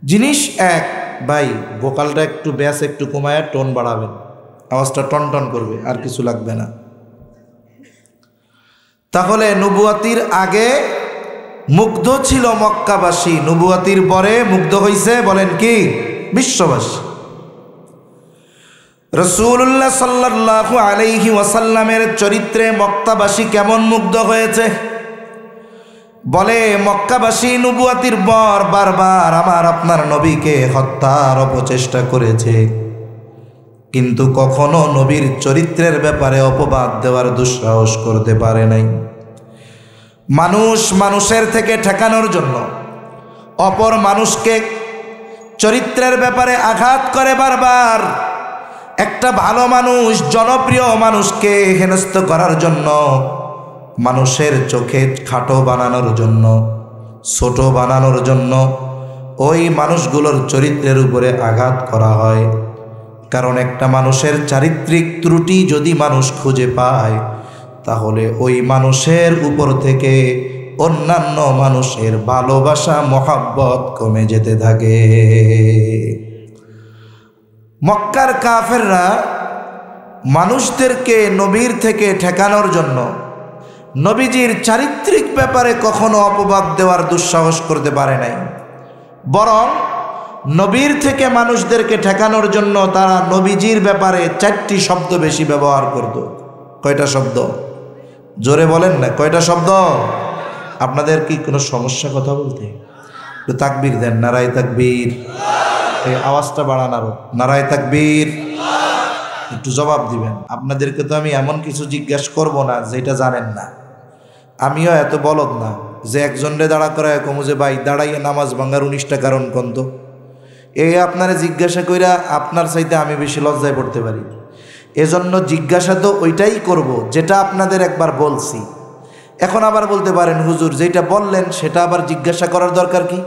জিনিস এক। ভাই ভোকালটা একটু ব্যাস একটু কমায় টোন বাড়াবেন, আওয়াজটা টন টন করবে, আর কিছু লাগবে না। তাহলে নবুয়তির আগে মুগ্ধ ছিল মক্কাবাসী, নবুয়তির পরে মুগ্ধ হইছে বলেন কি? বিশ্ববাসী। রাসূলুল্লাহ সাল্লাল্লাহু আলাইহি ওয়াসাল্লামের চরিত্রে মক্কাবাসী কেমন মুগ্ধ হয়েছে? বলে মক্কাবাসী নবুয়তির পর বারবার আমার আপনার নবীকে হত্যার অপচেষ্টা করেছে, কিন্তু কখনো নবীর চরিত্রের ব্যাপারে অপবাদ দেওয়ার দুঃসাহস করতে পারে নাই। মানুষ মানুষের থেকে ঠেকানোর জন্য অপর মানুষকে চরিত্রের ব্যাপারে আঘাত করে বারবার। একটা ভালো মানুষ, জনপ্রিয় মানুষকে হেনস্থ করার জন্য, মানুষের চোখে খাটো বানানোর জন্য, ছোট বানানোর জন্য ওই মানুষগুলোর চরিত্রের উপরে আঘাত করা হয়। কারণ একটা মানুষের চারিত্রিক ত্রুটি যদি মানুষ খুঁজে পায়, তাহলে ওই মানুষের উপর থেকে অন্যান্য মানুষের ভালোবাসা মহাব্বত কমে যেতে থাকে। মক্কার কাফেররা মানুষদেরকে নবীর থেকে ঠেকানোর জন্য নবীজির চারিত্রিক ব্যাপারে কখনো অপবাদ দেওয়ার দুঃসাহস করতে পারে নাই, বরং নবীর থেকে মানুষদেরকে ঠেকানোর জন্য তারা নবীজির ব্যাপারে 4টি শব্দ বেশি ব্যবহার করত। কয়টা শব্দ? জোরে বলেন না, কয়টা শব্দ? আপনাদের কি কোনো সমস্যা কথা বলতে? একটু তাকবীর দেন, নারায়ে তাকবীর। এই আওয়াজটা বাড়ান আরো, নারায়ে তাকবীর। একটু জবাব দিবেন। আপনাদেরকে তো আমি এমন কিছু জিজ্ঞাসা করব না যেটা জানেন না। আমিও এত বলদ না যে একজনরে দাঁড়া করায় কমু যে ভাই দাঁড়াইয়ে নামাজ ভাঙার 19টা কারণ কন্ত। এই আপনারা জিজ্ঞাসা কইরা আপনার চাইতে আমি বেশি লজ্জায় পড়তে পারি। এজন্য জিজ্ঞাসা তো ওইটাই করব যেটা আপনাদের একবার বলছি। এখন আবার বলতে পারেন হুজুর যেটা বললেন সেটা আবার জিজ্ঞাসা করার দরকার কি?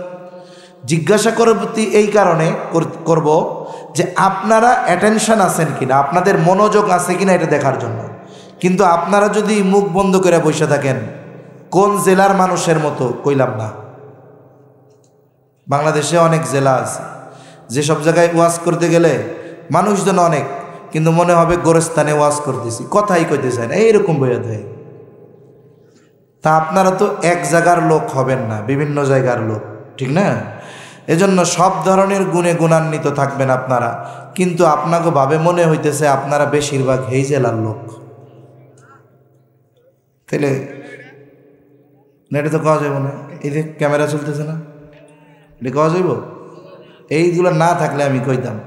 জিজ্ঞাসা করতে এই কারণে করব যে আপনারা অ্যাটেনশন আছেন কিনা, আপনাদের মনোযোগ আছে কিনা এটা দেখার জন্য। কিন্তু আপনারা যদি মুখ বন্ধ করে বসে থাকেন, কোন জেলার মানুষের মতো কইলাম না, বাংলাদেশে অনেক জেলা আছে যেসব জায়গায় ওয়াজ করতে গেলে মানুষজন অনেক, কিন্তু মনে হবে গোরস্থানে ওয়াজ করতেছি, কথাই কইতে চায় না, এইরকম বইয়া দেয়। তা আপনারা তো এক জায়গার লোক হবেন না, বিভিন্ন জায়গার লোক, ঠিক না? এজন্য সব ধরনের গুণে গুণান্বিত থাকবেন আপনারা, কিন্তু আপনাকে ভাবে মনে হইতেছে আপনারা বেশিরভাগ এই জেলার লোক। তাইলে না, এটা তো কওয়া যাইব না। এই যে ক্যামেরা চলতেছে না, এটা কওয়া যাইব? এইগুলো না থাকলে আমি কইতাম।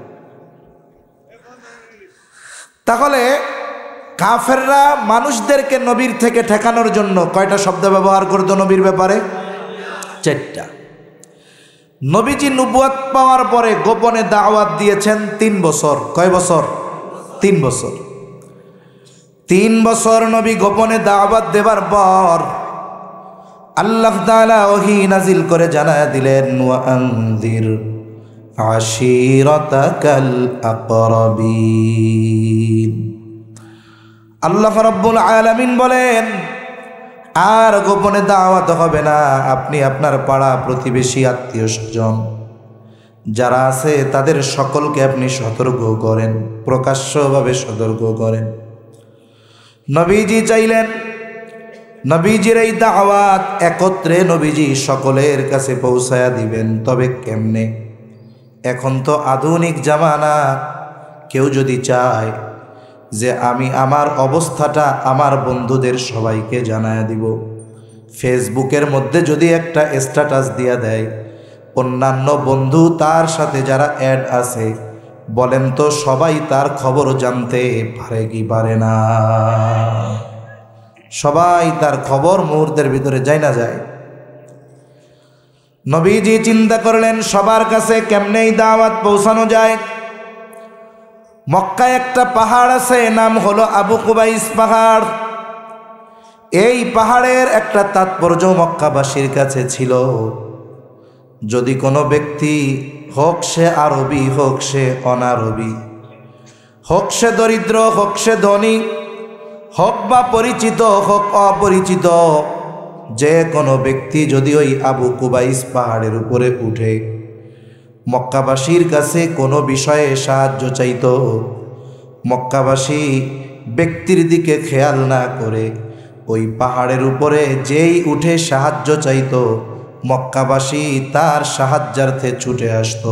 তাহলে কাফেররা মানুষদেরকে নবীর থেকে ঠেকানোর জন্য কয়টা শব্দ ব্যবহার করতো নবীর ব্যাপারে? 4টা। নবীজি নবুয়ত পাওয়ার পরে গোপনে দাওয়াত দিয়েছেন 3 বছর। কয় বছর? 3 বছর। 3 বছর নবী গোপনে দাওয়াত দেবার পর আল্লাহ তাআলা ওহী নাজিল করে জানায়া দিলেন, ওয়া আনযির আশীরাতাকাল আকরাবিন। আল্লাহ রাব্বুল আলামিন বলেন, আর গোপনে দাওয়াত হবে না, আপনি আপনার পাড়া প্রতিবেশী আত্মীয় স্বজন যারা আছে তাদের সকলকে আপনি সতর্ক করেন, প্রকাশ্যভাবে সতর্ক করেন। নবীজি চাইলেন নবীজির এই দাওয়াত একত্রে নবীজি সকলের কাছে পৌঁছায়া দিবেন। তবে কেমনে? এখন তো আধুনিক জামানা, কেউ যদি চায় যে আমি আমার অবস্থাটা আমার বন্ধুদের সবাইকে জানায়া দিব, ফেসবুকের মধ্যে যদি একটা স্ট্যাটাস দিয়া দেয়, অন্যান্য বন্ধু তার সাথে যারা অ্যাড আছে, বলেন তো সবাই তার খবর জানতে পারে কি পারে না? সবাই তার খবর মুহূর্তের ভিতরে যায় না যায়? নবীজি চিন্তা করলেন সবার কাছে কেমনে এই দাওয়াত পৌঁছানো যায়। মক্কায় একটা পাহাড় আছে, নাম হলো আবু কুবাইস পাহাড়। এই পাহাড়ের একটা তাৎপর্য মক্কাবাসীর কাছে ছিল। যদি কোনো ব্যক্তি, হোক সে আরবি হোক সে অনারবি, হোক সে দরিদ্র হোক সে ধনী, হোক বা পরিচিত হোক অপরিচিত, যে কোনো ব্যক্তি যদি ওই আবু কুবাইস পাহাড়ের উপরে উঠে মক্কাবাসীর কাছে কোনো বিষয়ে সাহায্য চাইত, মক্কাবাসী ব্যক্তির দিকে খেয়াল না করে ওই পাহাড়ের উপরে যেই উঠে সাহায্য চাইত, মক্কাবাসী তার সাহায্যার্থে ছুটে আসত,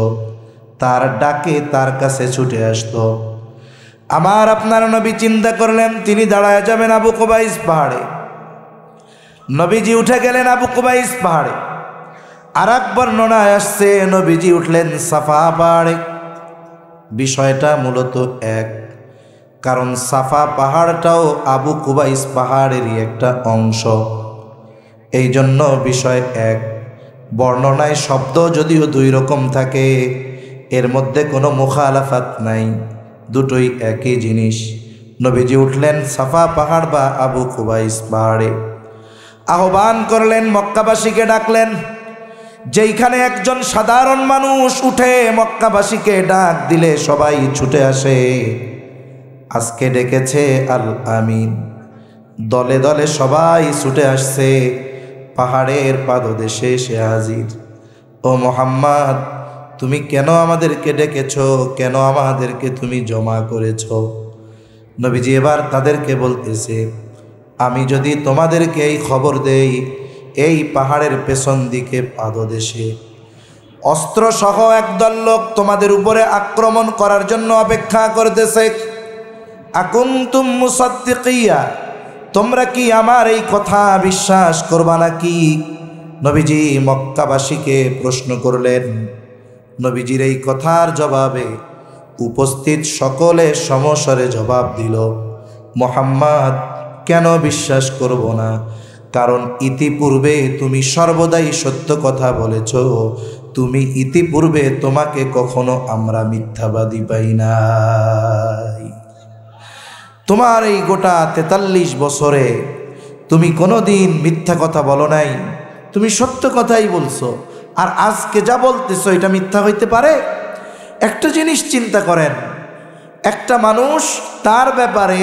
তার ডাকে তার কাছে ছুটে আসত। আমার আপনার নবী চিন্তা করলেন তিনি দাঁড়ায় যাবেন আবু কুবাইস পাহাড়ে। নবীজি উঠে গেলেন আবু কুবাইস পাহাড়ে। আর এক বর্ণনায় আসছে নবীজি উঠলেন সাফা পাহাড়ে। বিষয়টা মূলত এক, কারণ সাফা পাহাড়টাও আবু কুবাইস পাহাড়েরই একটা অংশ, এই জন্য বিষয় এক। বর্ণনায় শব্দ যদিও 2 রকম থাকে, এর মধ্যে কোনো মুখালাফাত নাই, দুটোই একই জিনিস। নবীজি উঠলেন সাফা পাহাড় বা আবু কুবাইস পাহাড়ে, আহ্বান করলেন, মক্কাবাসীকে ডাকলেন। যেইখানে একজন সাধারণ মানুষ উঠে মক্কাবাসীকে ডাক দিলে সবাই ছুটে আসে, আজকে ডেকেছে আল আমিন। দলে দলে সবাই ছুটে আসছে, পাহাড়ের পাদদেশে সে হাজির। ও মুহাম্মদ, তুমি কেন আমাদেরকে ডেকেছো? কেন আমাদেরকে তুমি জমা করেছো? নবীজি এবার তাদেরকে বলতেছে, আমি যদি তোমাদেরকে এই খবর দেই, এই পাহাড়ের পেছন দিকে পাদদেশে অস্ত্র সহ একদল লোক তোমাদের উপরে আক্রমণ করার জন্য অপেক্ষা করতেছে, আকুনতুম মুসাদ্দিকিয়া, তোমরা কি আমার এই কথা বিশ্বাস করবা নাকি? নবীজি মক্কাবাসীকে প্রশ্ন করলেন। নবীজির এই কথার জবাবে উপস্থিত সকলে সমস্বরে জবাব দিল, মুহাম্মদ, কেন বিশ্বাস করব না? কারণ ইতিপূর্বে তুমি সর্বদাই সত্য কথা বলেছ, তুমি ইতিপূর্বে তোমাকে কখনো আমরা মিথ্যাবাদী পাই নাই। তোমার এই গোটা 43 বছরে তুমি কোনোদিন মিথ্যা কথা বলো নাই, তুমি সত্য কথাই বলছো। আর আজকে যা বলতেছো এটা মিথ্যা হইতে পারে? একটা জিনিস চিন্তা করেন, একটা মানুষ তার ব্যাপারে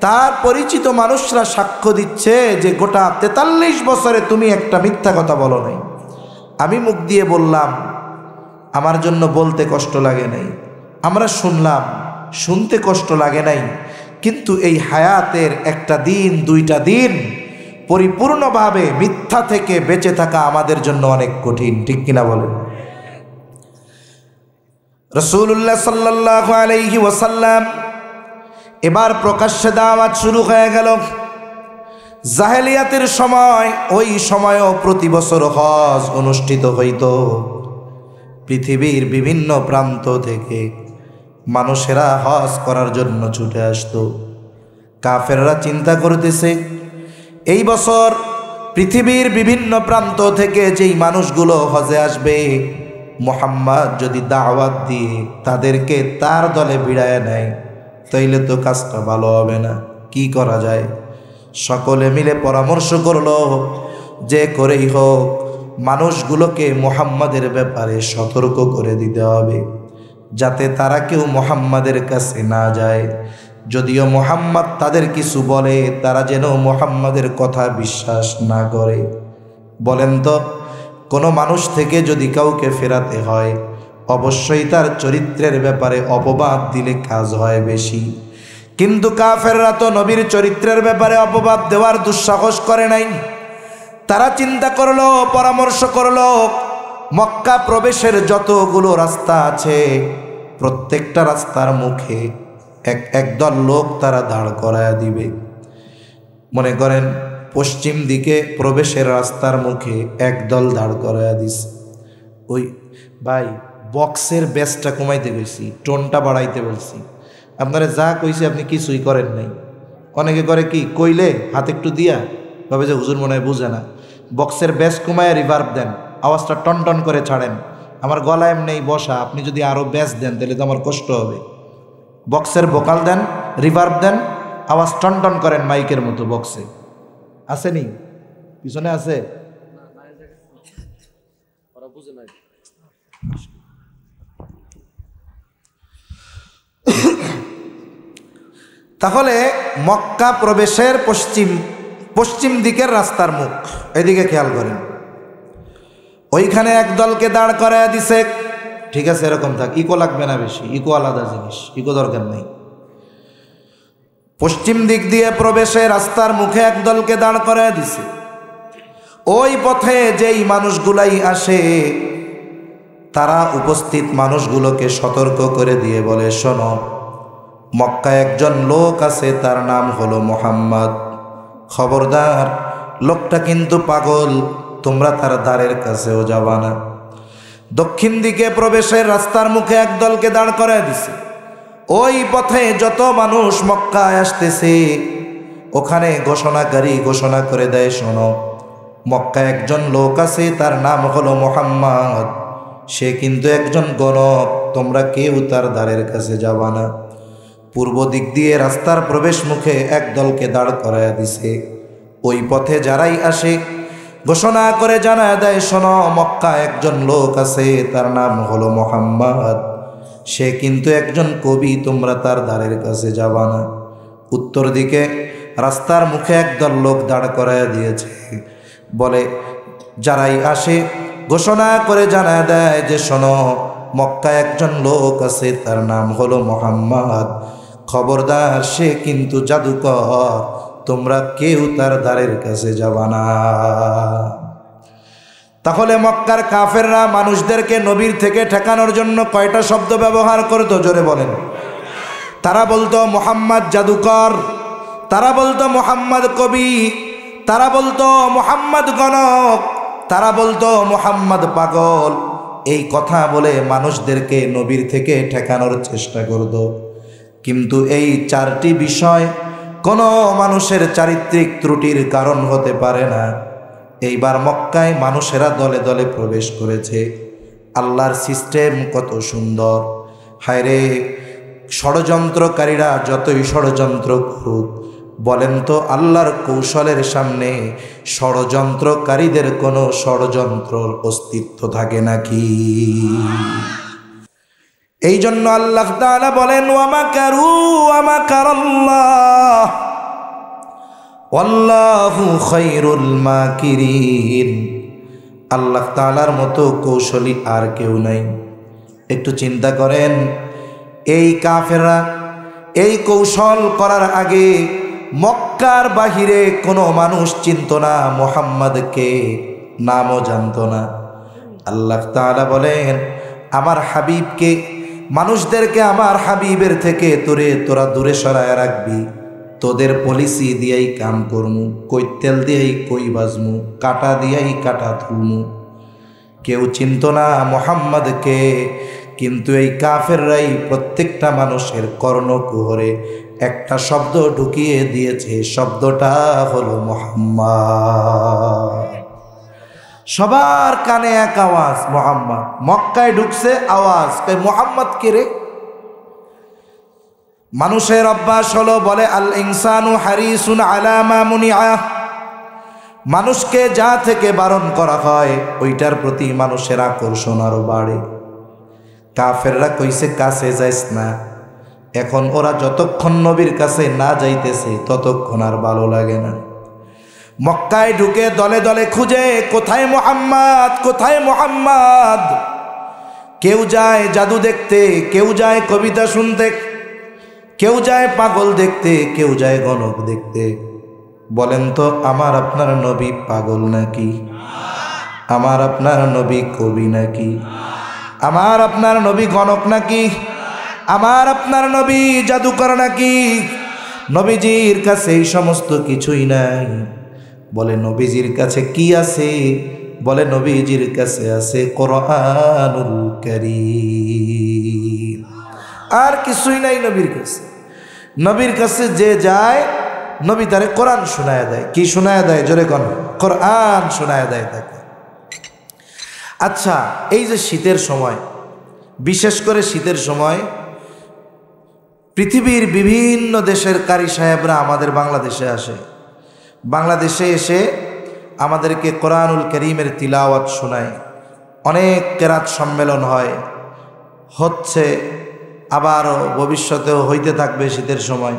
তার পরিচিত মানুষরা সাক্ষ্য দিচ্ছে যে গোটা 43 বছরে তুমি একটা মিথ্যা কথা বলো নাই। আমি মুখ দিয়ে বললাম, আমার জন্য বলতে কষ্ট লাগে নাই, আমরা শুনলাম, শুনতে কষ্ট লাগে নাই, কিন্তু এই হায়াতের একটা দিন দুইটা দিন পরিপূর্ণভাবে মিথ্যা থেকে বেঁচে থাকা আমাদের জন্য অনেক কঠিন, ঠিক কিনা বলেন? রাসূলুল্লাহ সাল্লাল্লাহু আলাইহি ওয়াসাল্লাম এবার প্রকাশ্যে দাওয়াত শুরু হয়ে গেল। জাহেলিয়াতের সময়, ওই সময়ও প্রতি বছর হজ অনুষ্ঠিত হইত। পৃথিবীর বিভিন্ন প্রান্ত থেকে মানুষেরা হজ করার জন্য ছুটে আসতো। কাফেররা চিন্তা করতেছে, এই বছর পৃথিবীর বিভিন্ন প্রান্ত থেকে যেই মানুষগুলো হজে আসবে, মুহাম্মদ যদি দাওয়াত দিয়ে তাদেরকে তার দলে ভিড়ায় নেয়, তাইলে তো কাজটা ভালো হবে না। কি করা যায়? সকলে মিলে পরামর্শ করলো, যে করেই হোক মানুষগুলোকে মুহাম্মাদের ব্যাপারে সতর্ক করে দিতে হবে, যাতে তারা কেউ মুহাম্মাদের কাছে না যায়। যদিও মুহাম্মদ তাদের কিছু বলে, তারা যেন মুহাম্মাদের কথা বিশ্বাস না করে। বলেন তো, কোনো মানুষ থেকে যদি কাউকে ফেরাতে হয়, অবশ্যই তার চরিত্রের ব্যাপারে অপবাদ দিলে কাজ হয় বেশি। কিন্তু কাফেররা তো নবীর চরিত্রের ব্যাপারে অপবাদ দেওয়ার দুঃসাহস করে নাই। তারা চিন্তা করলো, পরামর্শ করলো, মক্কা প্রবেশের যতগুলো রাস্তা আছে প্রত্যেকটা রাস্তার মুখে একদল লোক তারা দাঁড় করায়া দিবে। মনে করেন পশ্চিম দিকে প্রবেশের রাস্তার মুখে একদল দাঁড় করায়া দিছে। ওই ভাই, বক্সের বেসটা কমাইতে বলছি, টোনটা বাড়াইতে বলছি, আপনারা যা কইছি আপনি কিছুই করেন নাই। অনেকে করে কি, কইলে হাত একটু দিয়া ভাবে যে হুজুর মনে হয় বুঝে না। বক্সের বেস কমায় রিভার্ব দেন, আওয়াজটা টন টন করে ছাড়েন। আমার গলা এমনি বসা, আপনি যদি আরও বেস দেন তাহলে তো আমার কষ্ট হবে। বক্সের ভোকাল দেন, রিভার্ব দেন, আওয়াজ টন টন করেন মাইকের মতো। বক্সে আসেনি, পিছনে আছে, তাহলে মক্কা প্রবেশের পশ্চিম দিকের রাস্তার মুখ, এদিকে খেয়াল করেন। ওইখানে একদলকে দাঁড় করায় দিছে। ঠিক আছে, এরকম থাক, ইকো লাগবে না বেশি, ইকো আলাদা জিনিস, ইকো দরকার নেই। পশ্চিম দিক দিয়ে প্রবেশে রাস্তার মুখে একদলকে দাঁড় করায় দিছে। ওই পথে যেই মানুষগুলাই আসে, তারা উপস্থিত মানুষগুলোকে সতর্ক করে দিয়ে বলে, শোনো, মক্কায় একজন লোক আছে, তার নাম হলো মুহাম্মদ। খবরদার, লোকটা কিন্তু পাগল, তোমরা তার দ্বারের কাছেও যাবা না। দক্ষিণ দিকে প্রবেশের রাস্তার মুখে একদলকে দাঁড় করায় দিছে। ওই পথে যত মানুষ মক্কায় আসতেছে, ওখানে ঘোষণাকারী ঘোষণা করে দেয়, শোনো, মক্কায় একজন লোক আছে, তার নাম হলো মুহাম্মদ। সে কিন্তু একজন গণক, তোমরা কেউ তার দ্বারের কাছে যাবা না। পূর্ব দিক দিয়ে রাস্তার প্রবেশ মুখে একদলকে দাঁড় করায় দিছে। ওই পথে যারাই আসে ঘোষণা করে জানায় দেয়, শোনো, মক্কা একজন লোক আছে, তার নাম হলো মুহাম্মদ। সে কিন্তু একজন কবি, তোমরা তার দ্বারের কাছে যাবা না। উত্তর দিকে রাস্তার মুখে একদল লোক দাঁড় করায় দিয়েছে। বলে, যারাই আসে ঘোষণা করে জানায় দেয় যে, শোনো, মক্কা একজন লোক আছে, তার নাম হলো মুহাম্মদ। খবরদার, সে কিন্তু জাদুকর, তোমরা কেউ তার দ্বারের কাছে যাবা না। তাহলে মক্কার কাফেররা মানুষদেরকে নবীর থেকে ঠেকানোর জন্য কয়টা শব্দ ব্যবহার করতো? জোরে বলেন। তারা বলতো মুহাম্মদ জাদুকর, তারা বলতো মুহাম্মদ কবি, তারা বলতো মুহাম্মদ গণক, তারা বলতো মুহাম্মদ পাগল। এই কথা বলে মানুষদেরকে নবীর থেকে ঠেকানোর চেষ্টা করত। কিন্তু এই চারটি বিষয় কোনো মানুষের চারিত্রিক ত্রুটির কারণ হতে পারে না। এইবার মক্কায় মানুষেরা দলে দলে প্রবেশ করেছে। আল্লাহর সিস্টেম কত সুন্দর! হায়রে, ষড়যন্ত্রকারীরা যতই ষড়যন্ত্র করুক, বলেন তো আল্লাহর কৌশলের সামনে ষড়যন্ত্রকারীদের কোনো ষড়যন্ত্রর অস্তিত্ব থাকে নাকি? এই জন্য আল্লাহ তাআলা বলেন, ওয়া মাকারু ওয়া মাকারাল্লাহ ওয়াল্লাহু খায়রুল মাকিরিন। আল্লাহ তাআলার মতো কৌশলী আর কেউ নাই। একটু চিন্তা করেন, এই কাফেররা এই কৌশল করার আগে মক্কার বাহিরে কোনো মানুষ চিনত না মুহাম্মদকে, নামও জানতো না। আল্লাহ তাআলা বলেন, আমার হাবিবকে, মানুষদেরকে আমার হাবিবের থেকে তোরা দূরে সরায় রাখবি। তোদের পলিসি দিয়েই কাম করমু, কই তেল দিয়েই কই বাজমু, কাটা দিয়েই কাটা তুলমু। কেউ চিনত না মুহাম্মদকে, কিন্তু এই কাফেররাই প্রত্যেকটা মানুষের কর্ণকুহরে একটা শব্দ ঢুকিয়ে দিয়েছে, শব্দটা হলো মুহাম্মদ। সবার কানে এক আওয়াজ, মুহাম্মদ। মক্কায় ঢুকছে আওয়াজ, মুহাম্মদ কে রে? মানুষের অভ্যাস হলো, বলে আল ইনসানু হারিসুন আলা মা মুনিআ। মানুষকে যা থেকে বারণ করা হয় ওইটার প্রতি মানুষের আকর্ষণ আরো বাড়ে। কাফেররা কইছে কাছে যাইস না। এখন ওরা যতক্ষণ নবীর কাছে না যাইতেছে ততক্ষণ আর ভালো লাগে না। মক্কায় ঢুকে দলে দলে খুঁজে, কোথায় মুহাম্মদ, কোথায় মুহাম্মদ। কেউ যায় জাদু দেখতে, কেউ যায় কবিতা শুনতে, কেউ যায় পাগল দেখতে, কেউ যায় গণক দেখতে। বলেন তো, আমার আপনার নবী পাগল নাকি? আমার আপনার নবী কবি নাকি? আমার আপনার নবী গণক নাকি? আমার আপনার নবী জাদুকর নাকি? নবীজির কাছে এই সমস্ত কিছুই নাই। বলে নবীজির কাছে কি আছে? বলে নবীজির কাছে আছে কোরআনুল কারীম। আর কিছুই নাই নবীর কাছে। নবীর কাছে যে যায়, নবী তারে কোরআন শোনায় দেয়। কি শোনায় দেয়? জোরে কোন? কোরআন শোনায় দেয় তাকে। আচ্ছা, এই যে শীতের সময়, বিশেষ করে শীতের সময় পৃথিবীর বিভিন্ন দেশের কারি সাহেবরা আমাদের বাংলাদেশে আসে। বাংলাদেশে এসে আমাদেরকে কোরআনুল কারীমের তিলাওয়াত শোনায়। অনেক কেরাত সম্মেলন হচ্ছে, আবারও ভবিষ্যতেও হইতে থাকবে। শীতের সময়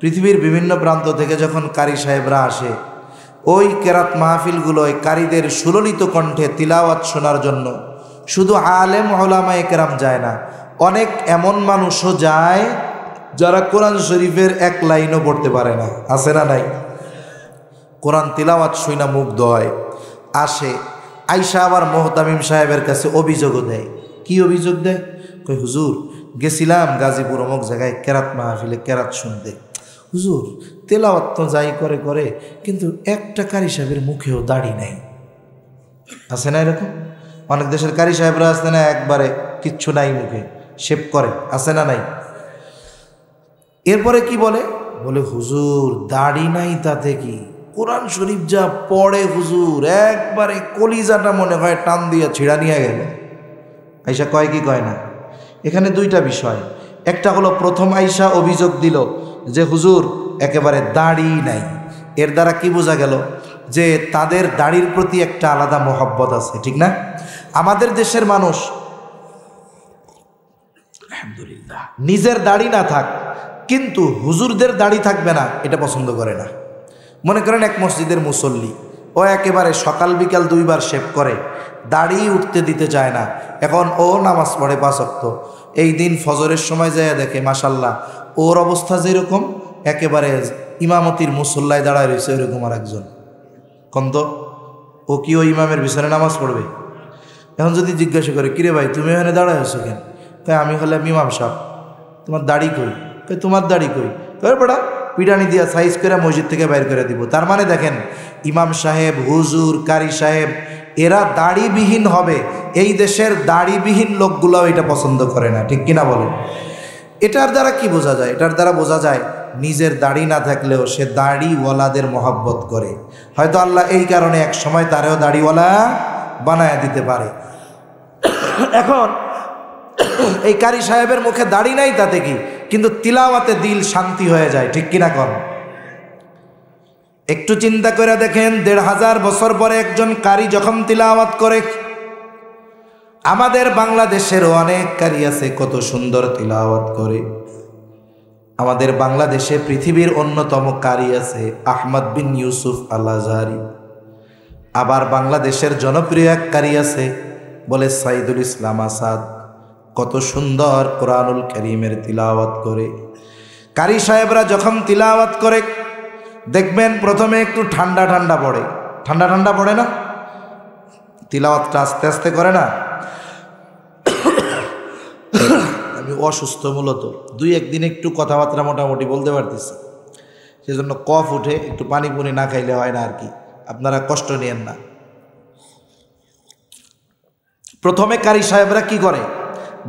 পৃথিবীর বিভিন্ন প্রান্ত থেকে যখন কারি সাহেবরা আসে, ওই কেরাত মাহফিলগুলোয় কারীদের সুললিত কণ্ঠে তিলাওয়াত শোনার জন্য শুধু আলেম উলামায়ে কেরাম যায় না, অনেক এমন মানুষও যায় যারা কোরআন শরীফের এক লাইনও পড়তে পারে না। আছে না নাই? কোরআন তিলাওয়াত শুইনা মুগ্ধ হয়, আসে। আইসা আবার মোহতামিম সাহেবের কাছে অভিযোগও দেয়। কি অভিযোগ দেয়? কই, হুজুর গেছিলাম গাজীপুর অমুক জায়গায় কেরাত মাহফিলে কেরাত শুনতে। হুজুর তেলাওয়াত তো যাই করে করে, কিন্তু একটা কারি সাহেবের মুখেও দাড়ি নাই। আছে না এরকম? অনেক দেশের কারি সাহেবরা আসতে না, একবারে কিচ্ছু নাই মুখে, শেভ করে। আছে না নাই? এরপরে কি বলে? বলে হুজুর দাড়ি নাই তাতে কি, কোরআন শরীফ যা পড়ে হুজুর, একবারে কলিজাটা মনে হয় টান দিয়া ছিঁড়া নিয়ে গেল। আইসা কয় কি কয় না? এখানে দুইটা বিষয়। একটা হলো, প্রথম আইসা অভিযোগ দিল যে হুজুর একেবারে দাড়ি নাই। এর দ্বারা কি বোঝা গেল? যে তাদের দাড়ির প্রতি একটা আলাদা মহব্বত আছে, ঠিক না? আমাদের দেশের মানুষ আলহামদুলিল্লাহ নিজের দাড়ি না থাক, কিন্তু হুজুরদের দাড়ি থাকবে না এটা পছন্দ করে না। মনে করেন এক মসজিদের মুসল্লি, ও একেবারে সকাল বিকাল 2 বার শেভ করে, দাড়ি উঠতে দিতে চায় না। এখন ও নামাজ পড়ে 5 ওয়াক্ত, এই দিন ফজরের সময় যায় দেখে মাশাল্লাহ ওর অবস্থা যেরকম, একেবারে ইমামতির মুসল্লায় দাঁড়ায় রয়েছে ওইরকম আর একজন। কন্ত ও কি ওই ইমামের পিছনে নামাজ পড়বে? এখন যদি জিজ্ঞাসা করে, কিরে ভাই তুমি এখানে দাঁড়ায় আছো কেন? তাই আমি হলাম ইমাম সাহেব। তোমার দাড়ি কই? তাই তোমার দাড়ি কই? কই পড়া পিটানি দিয়া সাইজ করে মসজিদ থেকে বাইর করে দিব। তার মানে দেখেন, ইমাম সাহেব, হুজুর, কারি সাহেব এরা দাড়িবিহীন হবে। এই দেশের দাড়িবিহীন লোকগুলো এটা পছন্দ করে না, ঠিক কিনা বলেন? এটার দ্বারা কি বোঝা যায়? এটার দ্বারা বোঝা যায় নিজের দাড়ি না থাকলেও সে দাড়িওয়ালাদের মহব্বত করে। হয়তো আল্লাহ এই কারণে এক সময় তারেও দাড়িওয়ালা বানায় দিতে পারে। এখন এই কারি সাহেবের মুখে দাড়ি নাই তাতে কি, কিন্তু তিলাওয়াতে দিল শান্তি হয়ে যায়, ঠিক কিনা কর? একটু চিন্তা করে দেখেন, 1500 বছর পরে একজন কারি যখন তিলাওয়াত করে, আমাদের বাংলাদেশেরও অনেক কারি আছে কত সুন্দর তিলাওয়াত করে। আমাদের বাংলাদেশে পৃথিবীর অন্যতম কারি আছে আহমদ বিন ইউসুফ আল আজহারি। আবার বাংলাদেশের জনপ্রিয় এক কারি আছে, বলে সাইদুল ইসলাম আসাদ। কত সুন্দর কোরআনুল কারীমের তিলাওয়াত করে। কারি সাহেবরা যখন তিলাওয়াত করে দেখবেন প্রথমে একটু ঠান্ডা ঠান্ডা পড়ে, ঠান্ডা ঠান্ডা পড়ে না, তিলাওয়াতটা আস্তে আস্তে করে না। আমি অসুস্থ মূলত, 2-1 দিন একটু কথাবার্তা মোটামুটি বলতে পারতেছি, সেজন্য কফ উঠে, একটু পানি পুনি না খাইলে হয় না আর কি, আপনারা কষ্ট নিয়েন না। প্রথমে কারি সাহেবরা কি করে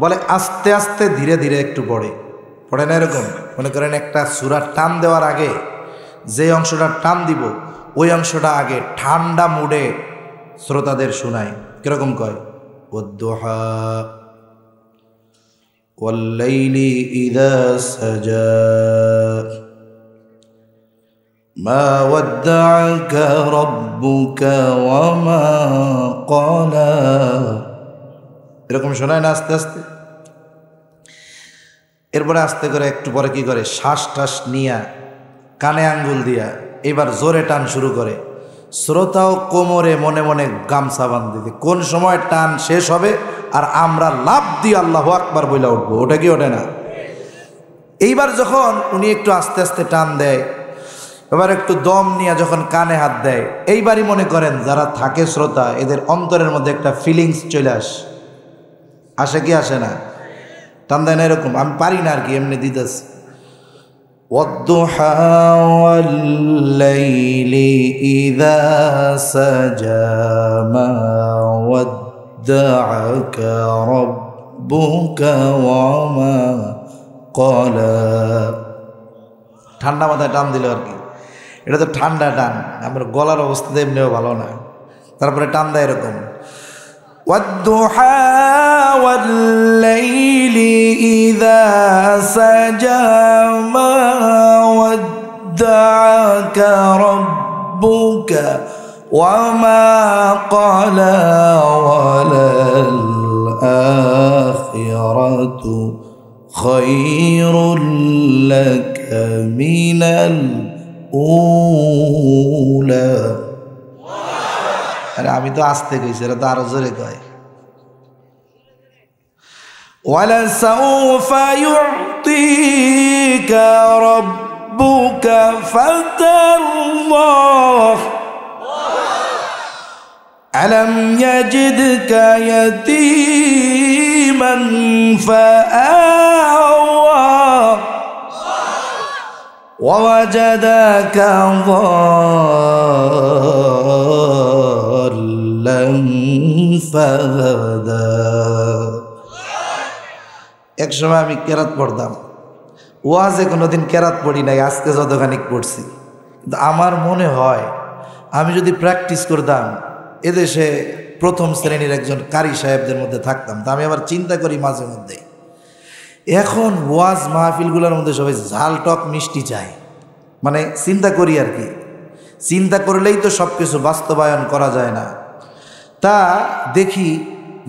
বলে আস্তে আস্তে ধীরে ধীরে একটু পড়ে না এরকম। মনে করেন একটা সূরার টান দেওয়ার আগে যে অংশটা টান দিব ওই অংশটা আগে ঠান্ডা মুডে শ্রোতাদের শোনায়। কিরকম কয়, ওয়াদ-দুহা ওয়াল-লাইলি ইযা সাজা মা ওয়াদ্দা'আকা রাব্বুকা ওয়া মা ক্বালা, এরকম শোনায় না আস্তে আস্তে। এরপরে আস্তে করে একটু পরে কি করে, শ্বাস টাস নিয়া কানে আঙ্গুল দিয়া এবার জোরে টান শুরু করে। শ্রোতাও কোমরে মনে মনে গামছা বাঁধতে, কোন সময় টান শেষ হবে আর আমরা লাফ দিয়ে আল্লাহু আকবার বইলা উঠবো, ওটা কি ওঠে না? এইবার যখন উনি একটু আস্তে আস্তে টান দেয়, এবার একটু দম নিয়ে যখন কানে হাত দেয়, এইবারই মনে করেন যারা থাকে শ্রোতা এদের অন্তরের মধ্যে একটা ফিলিংস চলে আসে কি আসে না? টান দেয় না এরকম, আমি পারি না আর কি, এমনি দিতেছি। ওয়াদ-দুহা ওয়াল-লাইলি ইযা সাজা মা ওয়াদ্দা'আকা রাব্বুকা ওয়া মা ক্বালা। ঠান্ডা মাথায় টান দিল আর কি, এটা তো ঠান্ডা টান, আমার গলার অবস্থা এমনিও ভালো না। তারপরে টান দেয় এরকম, ওয়াদ-দুহা ওয়াল-লাইলি ইযা সাজা মা ওয়াদ্দা'আকা রাব্বুকা ওয়া মা ক্বালা ওয়ালাল আখিরাতু খায়রুল লাকা মিনাল উলা। আরে আমি তো আস্তে কইছি, এরা তো আরো জোরে কয়। ওয়ালাসাউফা ইউতিকা রাব্বুকা ফাতাল্লাহ আলাম ইয়াজিদকা ইয়াতীমান ফাআওয়া ওয়াজাদাকা যাল্লান ফাহাদা। এক সময় আমি কেরাত পড়তাম, ওয়াজে কোনোদিন কেরাত পড়ি নাই, আজকে যতখানি পড়ছি। কিন্তু আমার মনে হয় আমি যদি প্র্যাকটিস করতাম এদেশে প্রথম শ্রেণীর একজন কারি সাহেবদের মধ্যে থাকতাম। তা আমি আবার চিন্তা করি মাঝে মধ্যে, এখন ওয়াজ মাহফিলগুলোর মধ্যে সবাই ঝাল টক মিষ্টি চায়, মানে চিন্তা করি আর কি, চিন্তা করলেই তো সব কিছু বাস্তবায়ন করা যায় না। তা দেখি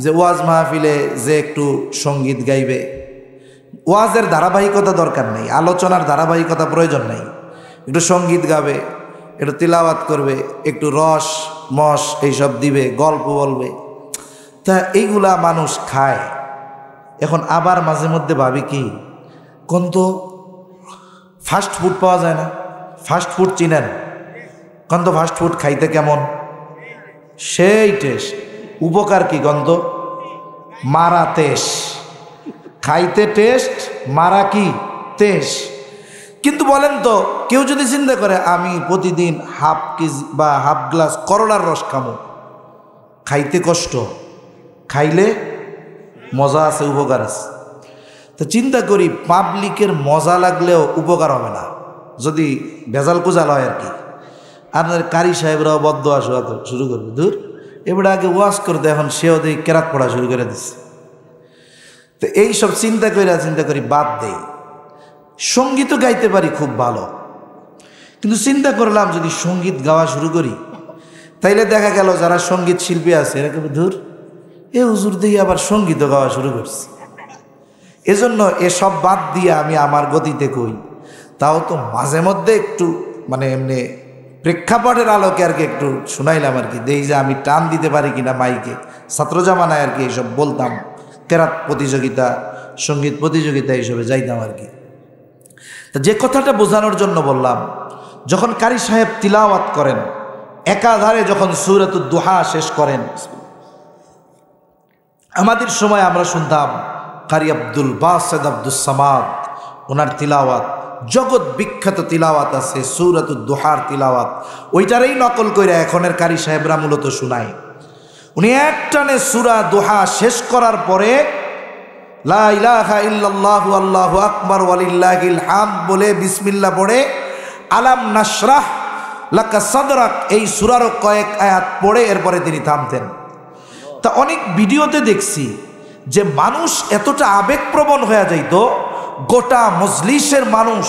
যে ওয়াজ মাহফিলে যে একটু সঙ্গীত গাইবে, ওয়াজের ধারাবাহিকতা দরকার নেই, আলোচনার ধারাবাহিকতা প্রয়োজন নেই, একটু সঙ্গীত গাবে, একটু তিলাওয়াত করবে, একটু রস মস এইসব দিবে, গল্প বলবে, তা এইগুলা মানুষ খায়। এখন আবার মাঝে মধ্যে ভাবি কি কোন তো ফাস্ট ফুড পাওয়া যায় না, ফাস্ট ফুড চিনেন? কোন তো ফাস্ট ফুড খাইতে কেমন, সেই টেস্ট, উপকার কি গন্ধ, মারা তেজ, খাইতে টেস্ট, মারা কি তেজ। কিন্তু বলেন তো কেউ যদি চিন্তা করে আমি প্রতিদিন হাফ কেজি বা হাফ গ্লাস করলার রস খাবো, খাইতে কষ্ট, খাইলে মজা আছে, উপকার আছে। তো চিন্তা করি পাবলিকের মজা লাগলেও উপকার হবে না যদি ভেজাল কুজাল হয় আর কি। আপনার কারি সাহেবরাও বদ্ধ আসা শুরু করবে, দূর এবারে আগে ওয়াজ করতে, এখন সেও দিয়ে কেরাত পড়া শুরু করে দিচ্ছে। তো এইসব চিন্তা করি বাদ দেই। সঙ্গীতও গাইতে পারি খুব ভালো, কিন্তু চিন্তা করলাম যদি সঙ্গীত গাওয়া শুরু করি তাইলে দেখা গেল যারা সঙ্গীত শিল্পী আছে এরা কেবল ধুর এ হুজুর দিয়ে আবার সঙ্গীতও গাওয়া শুরু করছে। এজন্য এসব বাদ দিয়ে আমি আমার গতিতে কই, তাও তো মাঝে মধ্যে একটু মানে এমনি প্রেক্ষাপটের আলোকে আর কি একটু শুনাইলাম আর কি, দেই যে আমি টান দিতে পারি কিনা মাইকে। ছাত্র জামানায় আর কি এইসব বলতাম, কেরাত প্রতিযোগিতা, সঙ্গীত প্রতিযোগিতা এইসবে যাইতাম আর কি। যে কথাটা বোঝানোর জন্য বললাম, যখন কারি সাহেব তিলাওয়াত করেন, একাধারে যখন সূরাতুদ দুহা শেষ করেন, আমাদের সময় আমরা শুনতাম কারি আব্দুল বাসেদ আব্দুস সামাদ, ওনার তিলাওয়াত জগৎ বিখ্যাত তিলাওয়াত আছে সূরাতুদ দুহার তিলাওয়াত, ওইটারই নকল করে এখনের কারি সাহেবরা মূলত শোনায়। উনি একটানে সূরা দুহা শেষ করার পরে লা ইলাহা ইল্লাল্লাহু আল্লাহু আকবার ওয়ালিল্লাহিল হামদ বলে বিসমিল্লাহ পড়ে আলাম নাশরাহ লাকা সাদরাক এই সূরার কয়েক আয়াত পড়ে এরপরে তিনি থামতেন। তা অনেক ভিডিওতে দেখছি যে মানুষ এতটা আবেগপ্রবণ হয়ে যাইত, গোটা মজলিসের মানুষ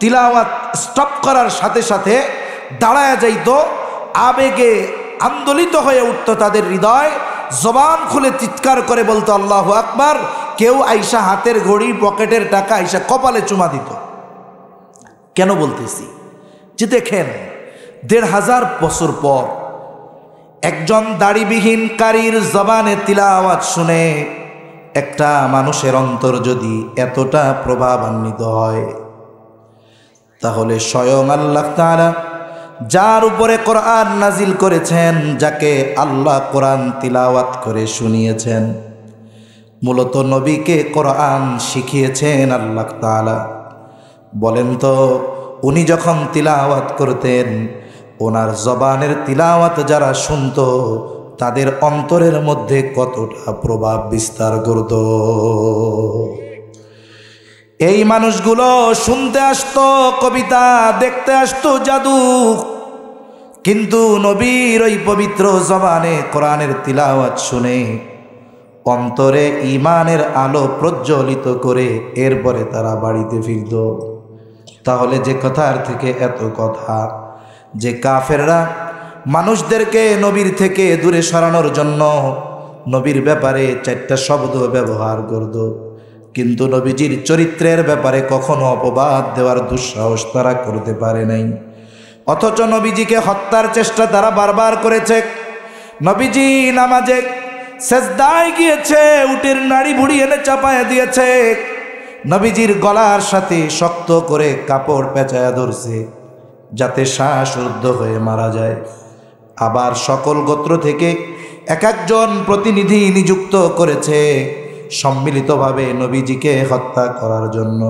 তিলাওয়াত স্টপ করার সাথে সাথে দাঁড়ায়া যাইত, আবেগে আন্দোলিত হয়ে উঠত তাদের হৃদয়, জবান খুলে চিৎকার করে বলতো আল্লাহু আকবার। কেউ আইসা হাতের ঘড়ি পকেটের টাকা আইসা কপালে চুমা দিত। কেন বলতেছি যে দেখেন ১৫০০ বছর পর একজন দাড়িবিহীন কারীর জবানে তিলাওয়াত শুনে একটা মানুষের অন্তর যদি এতটা প্রভাবান্বিত হয়, তাহলে স্বয়ং আল্লাহ তাআলা যার উপরে কোরআন নাজিল করেছেন, যাকে আল্লাহ কোরআন তিলাওয়াত করে শুনিয়েছেন, মূলত নবীকে কোরআন শিখিয়েছেন আল্লাহ তাআলা। বলেন তো উনি যখন তিলাওয়াত করতেন, ওনার জবানের তিলাওয়াত যারা শুনত তাদের অন্তরের মধ্যে কতটা প্রভাব বিস্তার করত। এই মানুষগুলো শুনতে আসতো কবিতা, দেখতে আসতো জাদু, কিন্তু নবীর ওই পবিত্র জবানে কোরআনের তিলাওয়াত শুনে অন্তরে ঈমানের আলো প্রজ্বলিত করে এরপরে তারা বাড়িতে ফিরত। তাহলে যে কথার থেকে এত কথা যে কাফেররা মানুষদেরকে নবীর থেকে দূরে সরানোর জন্য নবীর ব্যাপারে 4টা শব্দ ব্যবহার করত, কিন্তু নবীজির চরিত্রের ব্যাপারে কখনো অপবাদ দেওয়ার দুঃসাহস তারা করতে পারে নাই। অথচ নবীজিকে হত্যার চেষ্টা তারা বারবার করেছে। নবীজি নামাজে সেজদায় গিয়েছে, উটের নাড়ি ভুড়ি এনে চাপায় দিয়েছে, নবীজির গলার সাথে শক্ত করে কাপড় পেঁচায়া ধরছে যাতে শ্বাসরুদ্ধ হয়ে মারা যায়। আবার সকল গোত্র থেকে এক একজন প্রতিনিধি নিযুক্ত করেছে সম্মিলিতভাবে নবীজিকে হত্যা করার জন্য।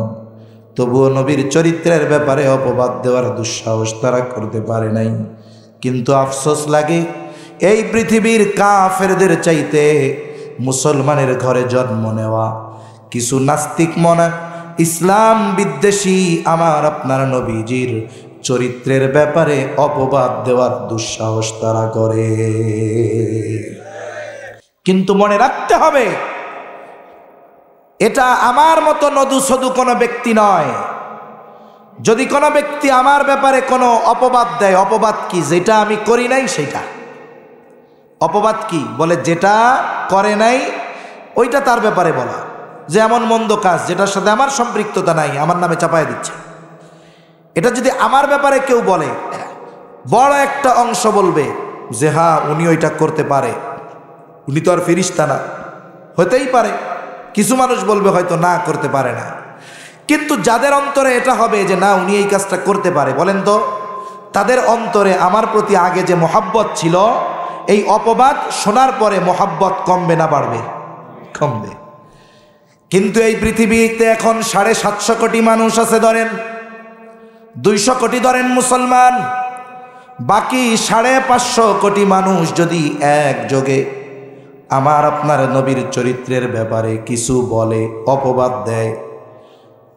তবুও নবীর চরিত্রের ব্যাপারে অপবাদ দেওয়ার দুঃসাহস তারা করতে পারে নাই। কিন্তু আফসোস লাগে এই পৃথিবীর কাফেরদের চাইতে মুসলমানের ঘরে জন্ম নেওয়া কিছু নাস্তিক মনা ইসলাম বিদ্বেষী আমার আপনার নবীজির চরিত্রের ব্যাপারে অপবাদ দেওয়ার দুঃসাহস তারা করে। কিন্তু মনে রাখতে হবে এটা আমার মতো নদু সদু কোনো ব্যক্তি নয়। যদি কোনো ব্যক্তি আমার ব্যাপারে কোনো অপবাদ দেয়, অপবাদ কি? যেটা আমি করি নাই সেটা। অপবাদ কি? বলে যেটা করে নাই ওইটা তার ব্যাপারে বলা, যে এমন মন্দ কাজ যেটার সাথে আমার সম্পৃক্ততা নাই আমার নামে চাপায় দিচ্ছে। এটা যদি আমার ব্যাপারে কেউ বলে, বড় একটা অংশ বলবে যে হ্যাঁ উনি ওইটা করতে পারে, উনি তো আর ফেরেশতা না, হতেই পারে। কিছু মানুষ বলবে হয়তো না, করতে পারে না। কিন্তু যাদের অন্তরে এটা হবে যে না উনি এই কাজটা করতে পারে, বলেন তো তাদের অন্তরে আমার প্রতি আগে যে মহাব্বত ছিল, এই অপবাদ শোনার পরে মহাব্বত কমবে না বাড়বে? কমবে। কিন্তু এই পৃথিবীতে এখন 750 কোটি মানুষ আছে, ধরেন 200 কোটি ধরেন মুসলমান, বাকি 550 কোটি মানুষ যদি একযোগে আমার আপনার নবীর চরিত্রের ব্যাপারে কিছু বলে, অপবাদ দেয়,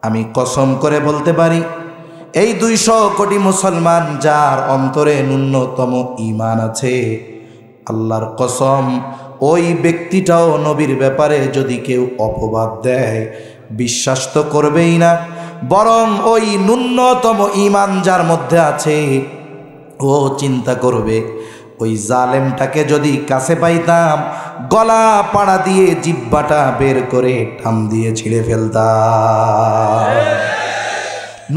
আমি কসম করে বলতে পারি এই 200 কোটি মুসলমান যার অন্তরে ন্যূনতম ঈমান আছে, আল্লাহর কসম ওই ব্যক্তিটাও নবীর ব্যাপারে যদি কেউ অপবাদ দেয় বিশ্বাস তো করবেই না, বরং ওই ন্যূনতম ঈমান যার মধ্যে আছে ও চিন্তা করবে ওই জালেমটাকে যদি কাছে পাইতাম গলা পাড়া দিয়ে জিহ্বাটা বের করে টান দিয়ে ছিঁড়ে ফেলতাম।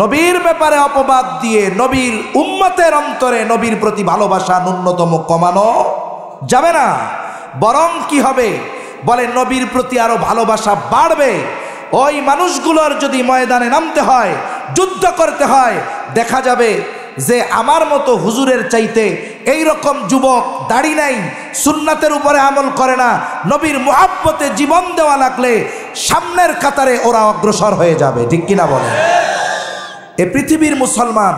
নবীর ব্যাপারে অপবাদ দিয়ে নবীর উম্মতের অন্তরে নবীর প্রতি ভালোবাসা ন্যূনতম কমানো যাবে না, বরং কি হবে বলে নবীর প্রতি আরো ভালোবাসা বাড়বে। ওই মানুষগুলোর যদি ময়দানে নামতে হয় যুদ্ধ করতে হয়, দেখা যাবে যে আমার মতো হুজুরের চাইতে এই রকম যুবক দাড়ি নাই, সুন্নাতের উপরে আমল করে না, নবীর মুহাব্বতে জীবন দেওয়া লাগলে সামনের কাতারে ওরা অগ্রসর হয়ে যাবে। ঠিক কিনা বলেন? এ পৃথিবীর মুসলমান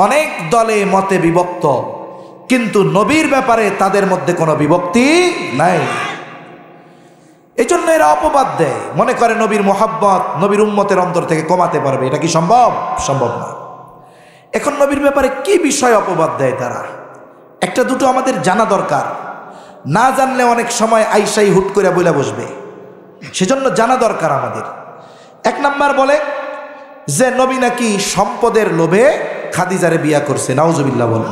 অনেক দলে মতে বিভক্ত, কিন্তু নবীর ব্যাপারে তাদের মধ্যে কোনো বিভক্তি নাই। এই জন্য এরা অপবাদ দেয়, মনে করে নবীর মোহাব্বত নবীর উম্মতের অন্তর থেকে কমাতে পারবে। এটা কি সম্ভব? সম্ভব না। এখন নবীর ব্যাপারে কি বিষয় অপবাদ দেয় তারা, একটা দুটো আমাদের জানা দরকার। না জানলে অনেক সময় আইসাই হুট করে বলে বসবে, সেজন্য জানা দরকার আমাদের। এক নাম্বার বলে যে নবী নাকি সম্পদের লোভে খাদিজারে বিয়া করছে, নাউজুবিল্লাহ বলে।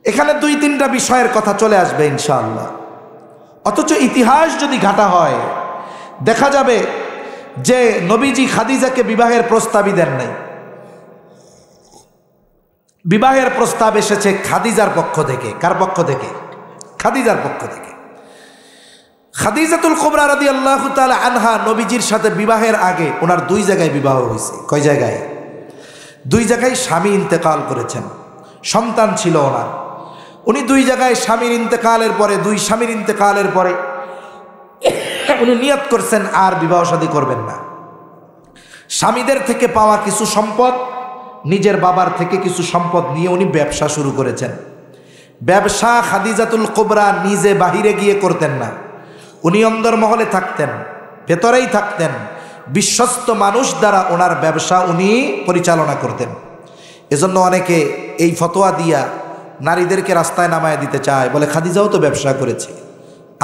এখানে দুই তিনটা বিষয়ের কথা চলে আসবে ইনশাআল্লাহ। অথচ ইতিহাস যদি ঘাটা হয়, দেখা যাবে যে নবীজি খাদিজাকে বিবাহের প্রস্তাবই দেন নাই। বিবাহের প্রস্তাব এসেছে খাদিজার পক্ষ থেকে। কার পক্ষ থেকে? খাদিজার পক্ষ থেকে। খাদিজাতুল কুবরা রাদিয়াল্লাহু তাআলা আনহা নবীজির সাথে বিবাহের আগে ওনার দুই জায়গায় বিবাহ হয়েছে। কয় জায়গায়? দুই জায়গায় স্বামী ইন্তেকাল করেছেন, সন্তান ছিল ওনার। উনি দুই জায়গায় স্বামীর ইন্তেকালের পরে, দুই স্বামীর ইন্তেকালের পরে উনি নিয়ত করছেন আর বিবাহ শাদী করবেন না। স্বামীদের থেকে পাওয়া কিছু সম্পদ, নিজের বাবার থেকে কিছু সম্পদ নিয়ে উনি ব্যবসা শুরু করেছেন। ব্যবসা খাদিজাতুল কুবরা নিজে বাহিরে গিয়ে করতেন না, উনি অন্দরমহলে থাকতেন, ভেতরেই থাকতেন। বিশ্বস্ত মানুষ দ্বারা ওনার ব্যবসা উনি পরিচালনা করতেন। এজন্য অনেকে এই ফতোয়া দিয়া নারীদেরকে রাস্তায় নামায় দিতে চায়, বলে খাদিজাও তো ব্যবসা করেছে।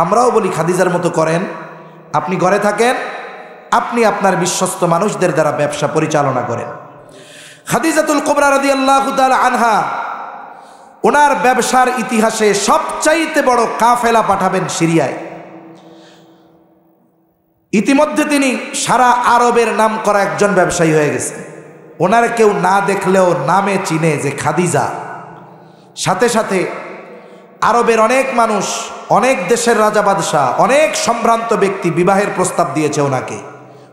আমরাও বলি খাদিজার মতো করেন, আপনি ঘরে থাকেন, আপনি আপনার বিশ্বস্ত মানুষদের দ্বারা ব্যবসা পরিচালনা করেন। খাদিজাতুল কুবরা রাদিয়াল্লাহু তাআলা আনহা ওনার ব্যবসার ইতিহাসে সবচাইতে বড় কাফেলা পাঠাবেন সিরিয়ায়। ইতিমধ্যে তিনি সারা আরবের নাম করা একজন ব্যবসায়ী হয়ে গেছে। ওনার কেউ না দেখলেও নামে চিনে যে খাদিজা। সাথে সাথে আরবের অনেক মানুষ, অনেক দেশের রাজা বাদশাহ, অনেক সম্ভ্রান্ত ব্যক্তি বিবাহের প্রস্তাব দিয়েছে ওনাকে।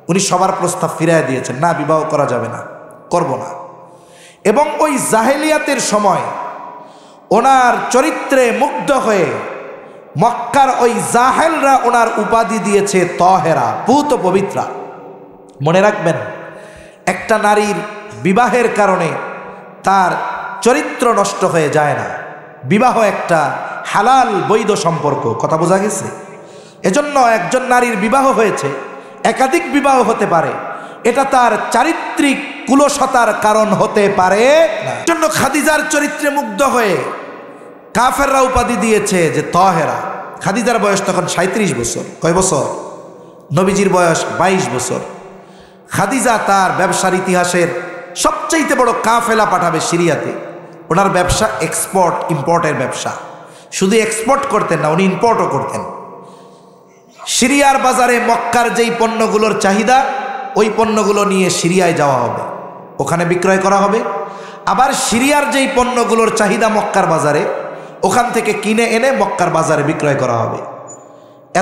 উনি সবার প্রস্তাব ফিরিয়ে দিয়েছেন, না বিবাহ করা যাবে না, করব না। এবং ওই জাহেলিয়াতের সময় ওনার চরিত্রে মুগ্ধ হয়ে মক্কার ওই জাহেলরা ওনার উপাধি দিয়েছে তহেরা, পুত পবিত্রা। মনে রাখবেন, একটা নারীর বিবাহের কারণে তার চরিত্র নষ্ট হয়ে যায় না। বিবাহ একটা হালাল বৈধ সম্পর্ক, কথা বোঝা গেছে? এজন্য একজন নারীর বিবাহ হয়েছে, একাধিক বিবাহ হতে পারে, এটা তার চারিত্রিক কুলসতার কারণ হতে পারে না। এজন্য খাদিজার চরিত্রে মুগ্ধ হয়ে কাফেররা উপাধি দিয়েছে যে তহেরা। খাদিজার বয়স তখন 37 বছর। কয় বছর? নবীজির বয়স 22 বছর। খাদিজা তার ব্যবসার ইতিহাসের সবচাইতে বড় কাফেলা পাঠাবে সিরিয়াতে। ওনার ব্যবসা এক্সপোর্ট ইম্পোর্টের ব্যবসা। শুধু এক্সপোর্ট করতেন না, উনি ইম্পোর্টও করতেন। সিরিয়ার বাজারে মক্কার যেই পণ্যগুলোর চাহিদা, ওই পণ্যগুলো নিয়ে সিরিয়ায় যাওয়া হবে, ওখানে বিক্রয় করা হবে। আবার সিরিয়ার যেই পণ্যগুলোর চাহিদা মক্কার বাজারে, ওখান থেকে কিনে এনে মক্কার বাজারে বিক্রয় করা হবে।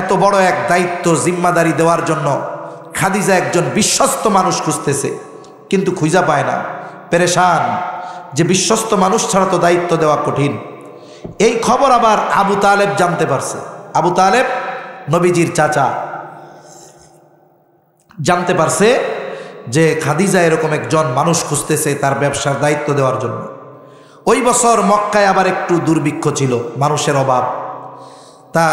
এত বড় এক দায়িত্ব জিম্মাদারি দেওয়ার জন্য খাদিজা একজন বিশ্বস্ত মানুষ খুঁজতেছে, কিন্তু খুঁজা পায় না, পেরেশান যে বিশ্বস্ত মানুষ ছাড়া তো দায়িত্ব দেওয়া কঠিন। এই খবর আবার আবু তালেব জানতে পারছে। আবু তালেব নবীজির চাচা, জানতে পারছে যে খাদিজা এরকম একজন মানুষ খুঁজতেছে তার ব্যবসার দায়িত্ব দেওয়ার জন্য। ওই বছর মক্কায় আবার একটু দুর্ভিক্ষ ছিল, মানুষের অভাব। তা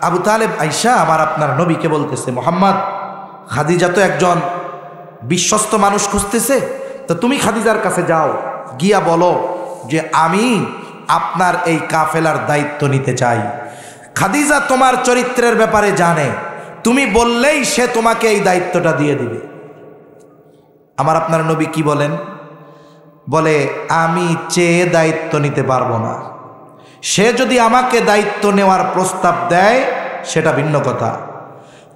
আবু তালেব আইসা আমার আপনার নবীকে বলতেছে, মোহাম্মদ, খাদিজা তো একজন বিশ্বস্ত মানুষ খুঁজতেছে, তো তুমি খাদিজার কাছে যাও, গিয়া বলো যে আমি আপনার এই কাফেলার দায়িত্ব নিতে চাই। খাদিজা তোমার চরিত্রের ব্যাপারে জানে, তুমি বললেই সে তোমাকে এই দায়িত্বটা দিয়ে দিবে। আমার আপনার নবী কি বলেন? বলে, আমি চেয়ে দায়িত্ব নিতে পারবো না। সে যদি আমাকে দায়িত্ব নেওয়ার প্রস্তাব দেয় সেটা ভিন্ন কথা,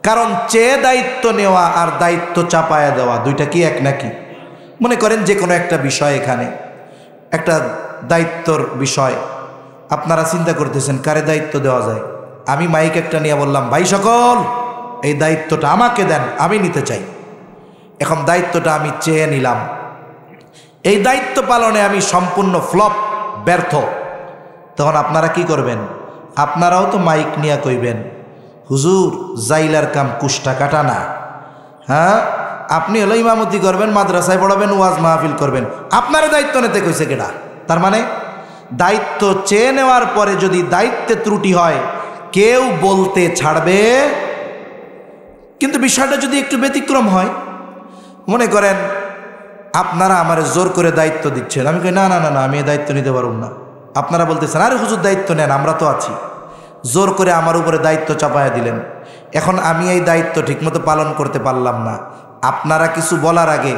কারণ চেয়ে দায়িত্ব নেওয়া আর দায়িত্ব চাপায়া দেওয়া দুইটা কি এক নাকি? মনে করেন যে কোনো একটা বিষয়, এখানে একটা দায়িত্বর বিষয়, আপনারা চিন্তা করতেছেন কারে দায়িত্ব দেওয়া যায়। আমি মাইক একটা নিয়ে বললাম, ভাই সকল, এই দায়িত্বটা আমাকে দেন, আমি নিতে চাই। এখন দায়িত্বটা আমি চেয়ে নিলাম, এই দায়িত্ব পালনে আমি সম্পূর্ণ ফ্লপ, ব্যর্থ। তখন আপনারা কি করবেন? আপনারাও তো মাইক নিয়ে কইবেন, হুজুর জাইলার কাম কুষ্টা কাটা না। হ্যাঁ, আপনি হলো ইমামতি করবেন, মাদ্রাসায় পড়াবেন, ওয়াজ মাহফিল করবেন, আপনার দায়িত্ব নিতে কইছে কেডা? তার মানে দায়িত্ব চেয়ে নেওয়ার পরে যদি দায়িত্বে ত্রুটি হয় কেউ বলতে ছাড়বে। কিন্তু বিষয়টা যদি একটু ব্যতিক্রম হয়, মনে করেন আপনারা আমার জোর করে দায়িত্ব দিচ্ছেন, আমি কই না না না না আমি এই দায়িত্ব নিতে পারব না। আপনারা বলতেছেন আরে হুজুর দায়িত্ব নেন, আমরা তো আছি। জোর করে আমার উপরে দায়িত্ব চাপায়া দিলেন, এখন আমি এই দায়িত্ব ঠিকমতো পালন করতে পারলাম না। আপনারা কিছু বলার আগে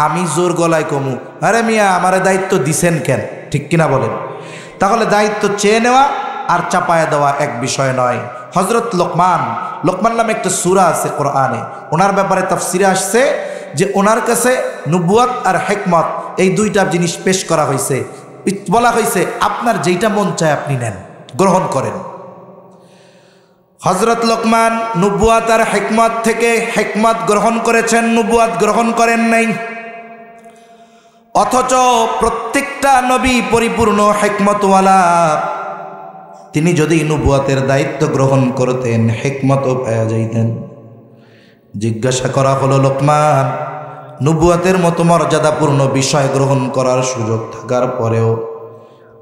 আমি জোর গলায় কমু, আরে মিয়া আমারে দায়িত্ব দিছেন কেন? ঠিক কিনা বলেন? তাহলে দায়িত্ব চেয়ে নেওয়া আর চাপায়া দেওয়া এক বিষয় নয়। হজরত লোকমান নামে একটা সূরা আছে কোরআনে, ওনার ব্যাপারে তাফসিরে আসছে যে ওনার কাছে নবুয়ত আর হিকমত এই দুইটা জিনিস পেশ করা হয়েছে। বলা হয়েছে আপনার যেইটা মন চায় আপনি নেন, গ্রহণ করেন। হজরত লোকমান নবুয়ত আর হিকমত থেকে হিকমত গ্রহণ করেছেন, নবুয়ত গ্রহণ করেন নাই। অথচ প্রত্যেকটা নবী পরিপূর্ণ হিকমতওয়ালা। তিনি যদি নবুয়তের দায়িত্ব গ্রহণ করতেন হিকমতও পেয়ে যাইতেন। জিজ্ঞাসা করা হলো, লোকমান নবুয়তের মতো মর্যাদাপূর্ণ বিষয় গ্রহণ করার সুযোগ থাকার পরেও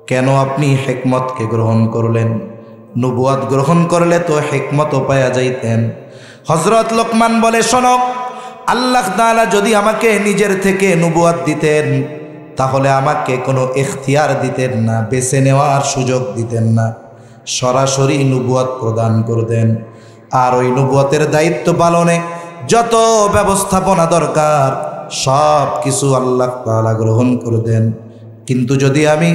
কেন আপনি হিকমতকে গ্রহণ করলেন? নবুয়ত গ্রহণ করলে তো হিকমতও পাওয়া যাইতেন। হযরত লোকমান বলে, শোনো, আল্লাহ তাআলা যদি আমাকে নিজের থেকে নবুয়ত দিতেন তাহলে আমাকে কোনো ইখতিয়ার দিতেন না, বেছে নেওয়ার সুযোগ দিতেন না, সরাসরি নবুয়ত প্রদান করতেন। আর ওই নবুয়তের দায়িত্ব পালনে যত ব্যবস্থাপনা দরকার সব কিছু আল্লাহ তাআলা গ্রহণ করতেন। কিন্তু যদি আমি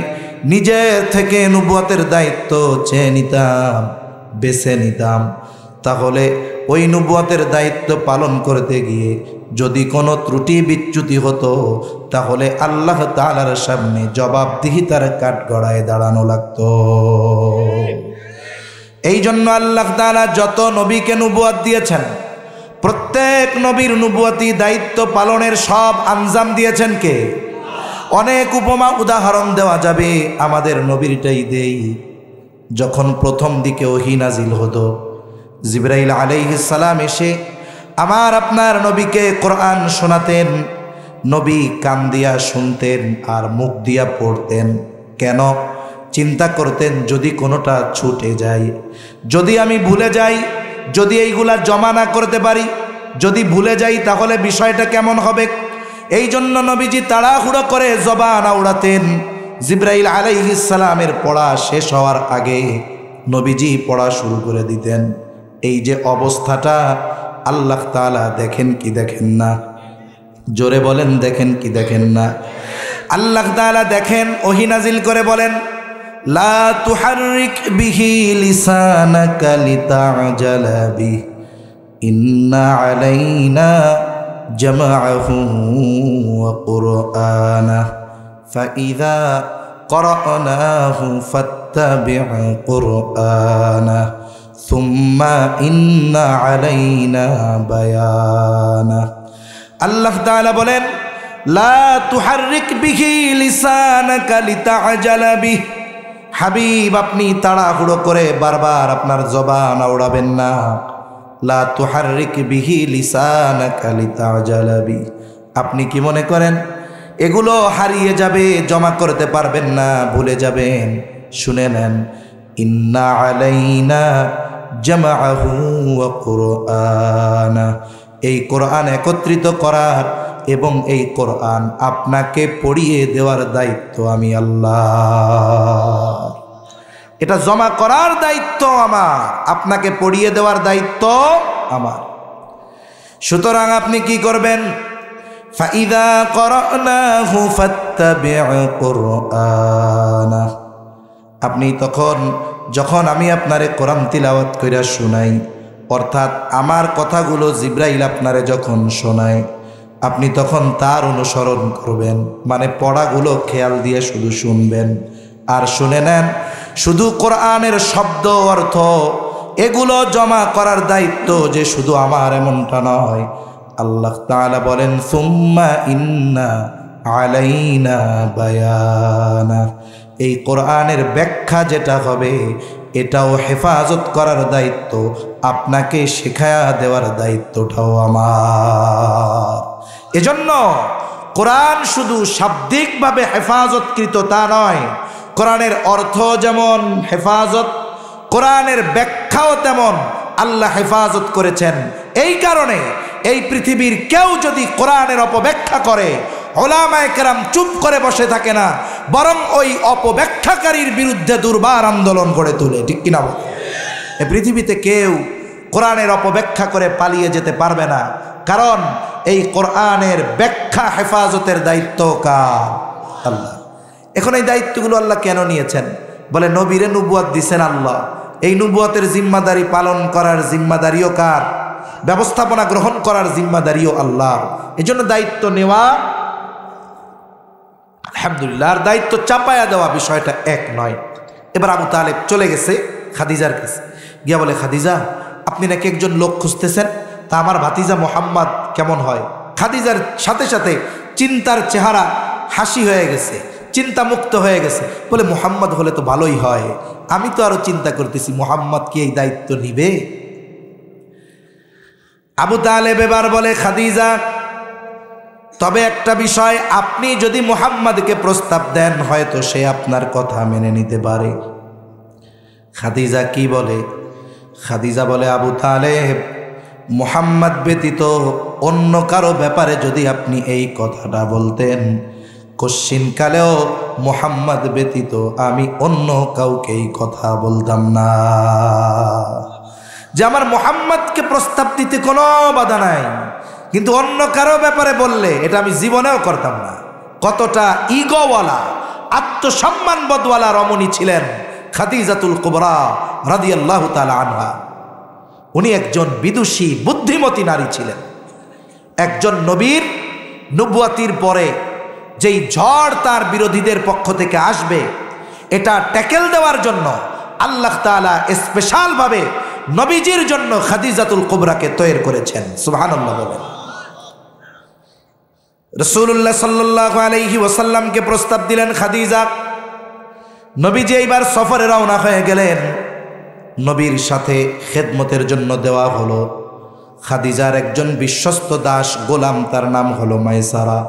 নিজের থেকে নবুয়তের দায়িত্ব চেয়ে নিতাম, বেছে নিতাম, তাহলে ওই নবুয়তের দায়িত্ব পালন করতে গিয়ে যদি কোনো ত্রুটি বিচ্যুতি হতো তাহলে আল্লাহ তাআলার সামনে জবাবদিহিতার কাঠগড়ায় দাঁড়ানো লাগতো। এই জন্য আল্লাহ তাআলা যত নবীকে নবুয়ত দিয়েছেন প্রত্যেক নবীর নবুয়তি দায়িত্ব পালনের সব আঞ্জাম দিয়েছেন কে? অনেক উপমা উদাহরণ দেওয়া যাবে, আমাদের নবীরটাই দেই। যখন প্রথম দিকে ওহী নাজিল হতো, জিবরাইল আলাইহিস সালাম এসে আমার আপনার নবীকে কোরআন শোনাতেন। নবী কান দিয়া শুনতেন আর মুখ দিয়া পড়তেন। কেন? চিন্তা করতেন যদি কোনোটা ছুটে যায়, যদি আমি ভুলে যাই, যদি এইগুলা জমা না করতে পারি, যদি ভুলে যাই তাহলে বিষয়টা কেমন হবে। এই জন্য নবীজি তাড়াহুড়ো করে জবান আওড়াতেন। জিবরাইল আলাইহিস সালামের পড়া শেষ হওয়ার আগে নবীজি পড়া শুরু করে দিতেন। এই যে অবস্থাটা আল্লাহ তাআলা দেখেন কি দেখেন না? জোরে বলেন, দেখেন কি দেখেন না? আল্লাহ তাআলা দেখেন, ওহী নাজিল করে বলেন, লা তুহাররিক বিহি লিসানাকা লিতা'জালা বিহি ইন্না আলাইনা জামআহু ওয়া কুরআনাহু ফাইযা ক্বরানাহু ফাত্তাবি' কুরআনাহু সুম্মা ইন্না আলাইনা বায়ানাহু। আল্লাহ তাআলা বলেন, লা তুহাররিক বিহি লিসানাকা লিতা'জালা বিহি, হাবিব আপনি তাড়াহুড়ো করে বারবার আপনার জবান আওড়াবেন না। লা তুহাররিক বিহি লিসানাকা লিতা'জালা বিহি, আপনি কি মনে করেন এগুলো হারিয়ে যাবে, জমা করতে পারবেন না, ভুলে যাবেন? শুনে নেন, ইন্না আলাইনা জামআহু ওয়া কুরআনা, এই কোরআন একত্রিত করার এবং এই কোরআন আপনাকে পড়িয়ে দেওয়ার দায়িত্ব আমি আল্লাহ। এটা জমা করার দায়িত্ব আমার, আপনাকে পড়িয়ে দেওয়ার দায়িত্ব আমার। সুতরাং আপনি কি করবেন? ফাইদা ক্বরানাহু ফাত্তাবি' কুরআনা, আপনি তখন যখন আমি আপনারে কোরআন তিলাওয়াত কইরা শুনাই, অর্থাৎ আমার কথাগুলো জিবরাইল আপনারে যখন শোনায়, আপনি তখন তার অনুসরণ করবেন। মানে পড়াগুলো খেয়াল দিয়ে শুধু শুনবেন। আর শুনে নেন, শুধু কোরআনের শব্দ অর্থ এগুলো জমা করার দায়িত্ব যে শুধু আমার এমনটা নয়, আল্লাহ তাআলা বলেন সুম্মা ইন্না আলাইনা বায়ানা, এই কোরআনের ব্যাখ্যা যেটা হবে এটাও হেফাজত করার দায়িত্ব, আপনাকে শেখায়া দেওয়ার দায়িত্বটাও আমার। এজন্য কোরআন শুধু শাব্দিকভাবে হেফাজতকৃত তা নয়, কোরআনের অর্থ যেমন হেফাজত, কোরআনের ব্যাখ্যাও তেমন আল্লাহ হেফাজত করেছেন। এই কারণে এই পৃথিবীর কেউ যদি কোরআনের অপব্যাখ্যা করে, উলামায়ে কেরাম চুপ করে বসে থাকে না, বরং ওই অপব্যাখ্যাকারীর বিরুদ্ধে দুর্বার আন্দোলন গড়ে তোলে। ঠিক কিনা বল? এই পৃথিবীতে কেউ কোরআনের অপব্যাখ্যা করে পালিয়ে যেতে পারবে না, কারণ এই কোরআনের ব্যাখ্যা হেফাজতের দায়িত্ব কার? আল্লাহ। এখন এই দায়িত্বগুলো আল্লাহ কেন নিয়েছেন? বলে নবীরে নবুয়ত দিছেন আল্লাহ, এই নবুয়তের জিম্মাদারি পালন করার জিম্মাদারিও কার? ব্যবস্থাপনা গ্রহণ করার জিম্মাদারিও আল্লাহর। এজন্য দায়িত্ব নেওয়া আলহামদুলিল্লাহ, আর দায়িত্ব চাপায়া দেওয়া বিষয়টা এক নয়। এবার আবু তালেব চলে গেছে খাদিজার কাছে, গিয়া বলে খাদিজা আপনি নাকি একজন লোক খুঁজতেছেন, তা আমার ভাতিজা মোহাম্মদ কেমন হয়? খাদিজার সাথে সাথে চিন্তার চেহারা হাসি হয়ে গেছে, চিন্তা মুক্ত হয়ে গেছে। বলে মোহাম্মদ হলে তো ভালোই হয়, আমি তো আরো চিন্তা করতেছি মোহাম্মদ কি এই দায়িত্ব নিবে? আবু তালেব এবার বলে খাদিজা তবে একটা বিষয়, আপনি যদি মুহাম্মদকে প্রস্তাব দেন হয়তো সে আপনার কথা মেনে নিতে পারে। খাদিজা কি বলে? খাদিজা বলে আবু তালেব মুহাম্মদ ব্যতীত অন্য কারো ব্যাপারে যদি আপনি এই কথাটা বলতেন, কশ্চিনকালেও মুহাম্মদ ব্যতীত আমি অন্য কাউকে এই কথা বলতাম না। যে আমার মুহাম্মদকে প্রস্তাব দিতে কোনো বাধা নাই, কিন্তু অন্য কারো ব্যাপারে বললে এটা আমি জীবনেও করতাম না। কতটা ইগোওয়ালা, আত্মসম্মানবোধওয়ালা রমণী ছিলেন খাদিজাতুল কুবরা রাদিয়াল্লাহু তাআলা আনহা। উনি একজন বিদুষী বুদ্ধিমতী নারী ছিলেন। একজন নবীর নবুয়াতির পরে যেই ঝড় তার বিরোধীদের পক্ষ থেকে আসবে, এটা ট্যাকেল দেওয়ার জন্য আল্লাহ তাআলা স্পেশালভাবে নবীজির জন্য খাদিজাতুল কুবরাকে তৈরি করেছেন। সুবহানাল্লাহ বলেন। রাসূলুল্লাহ সাল্লাল্লাহু আলাইহি ওয়াসাল্লামকে প্রস্তাব দিলেন খাদিজা। নবীজি এইবার সফরে রওনা হয়ে গেলেন। নবীর সাথে খেদমতের জন্য দেওয়া হলো খাদিজার একজন বিশ্বস্ত দাস গোলাম, তার নাম হলো মাইসারা,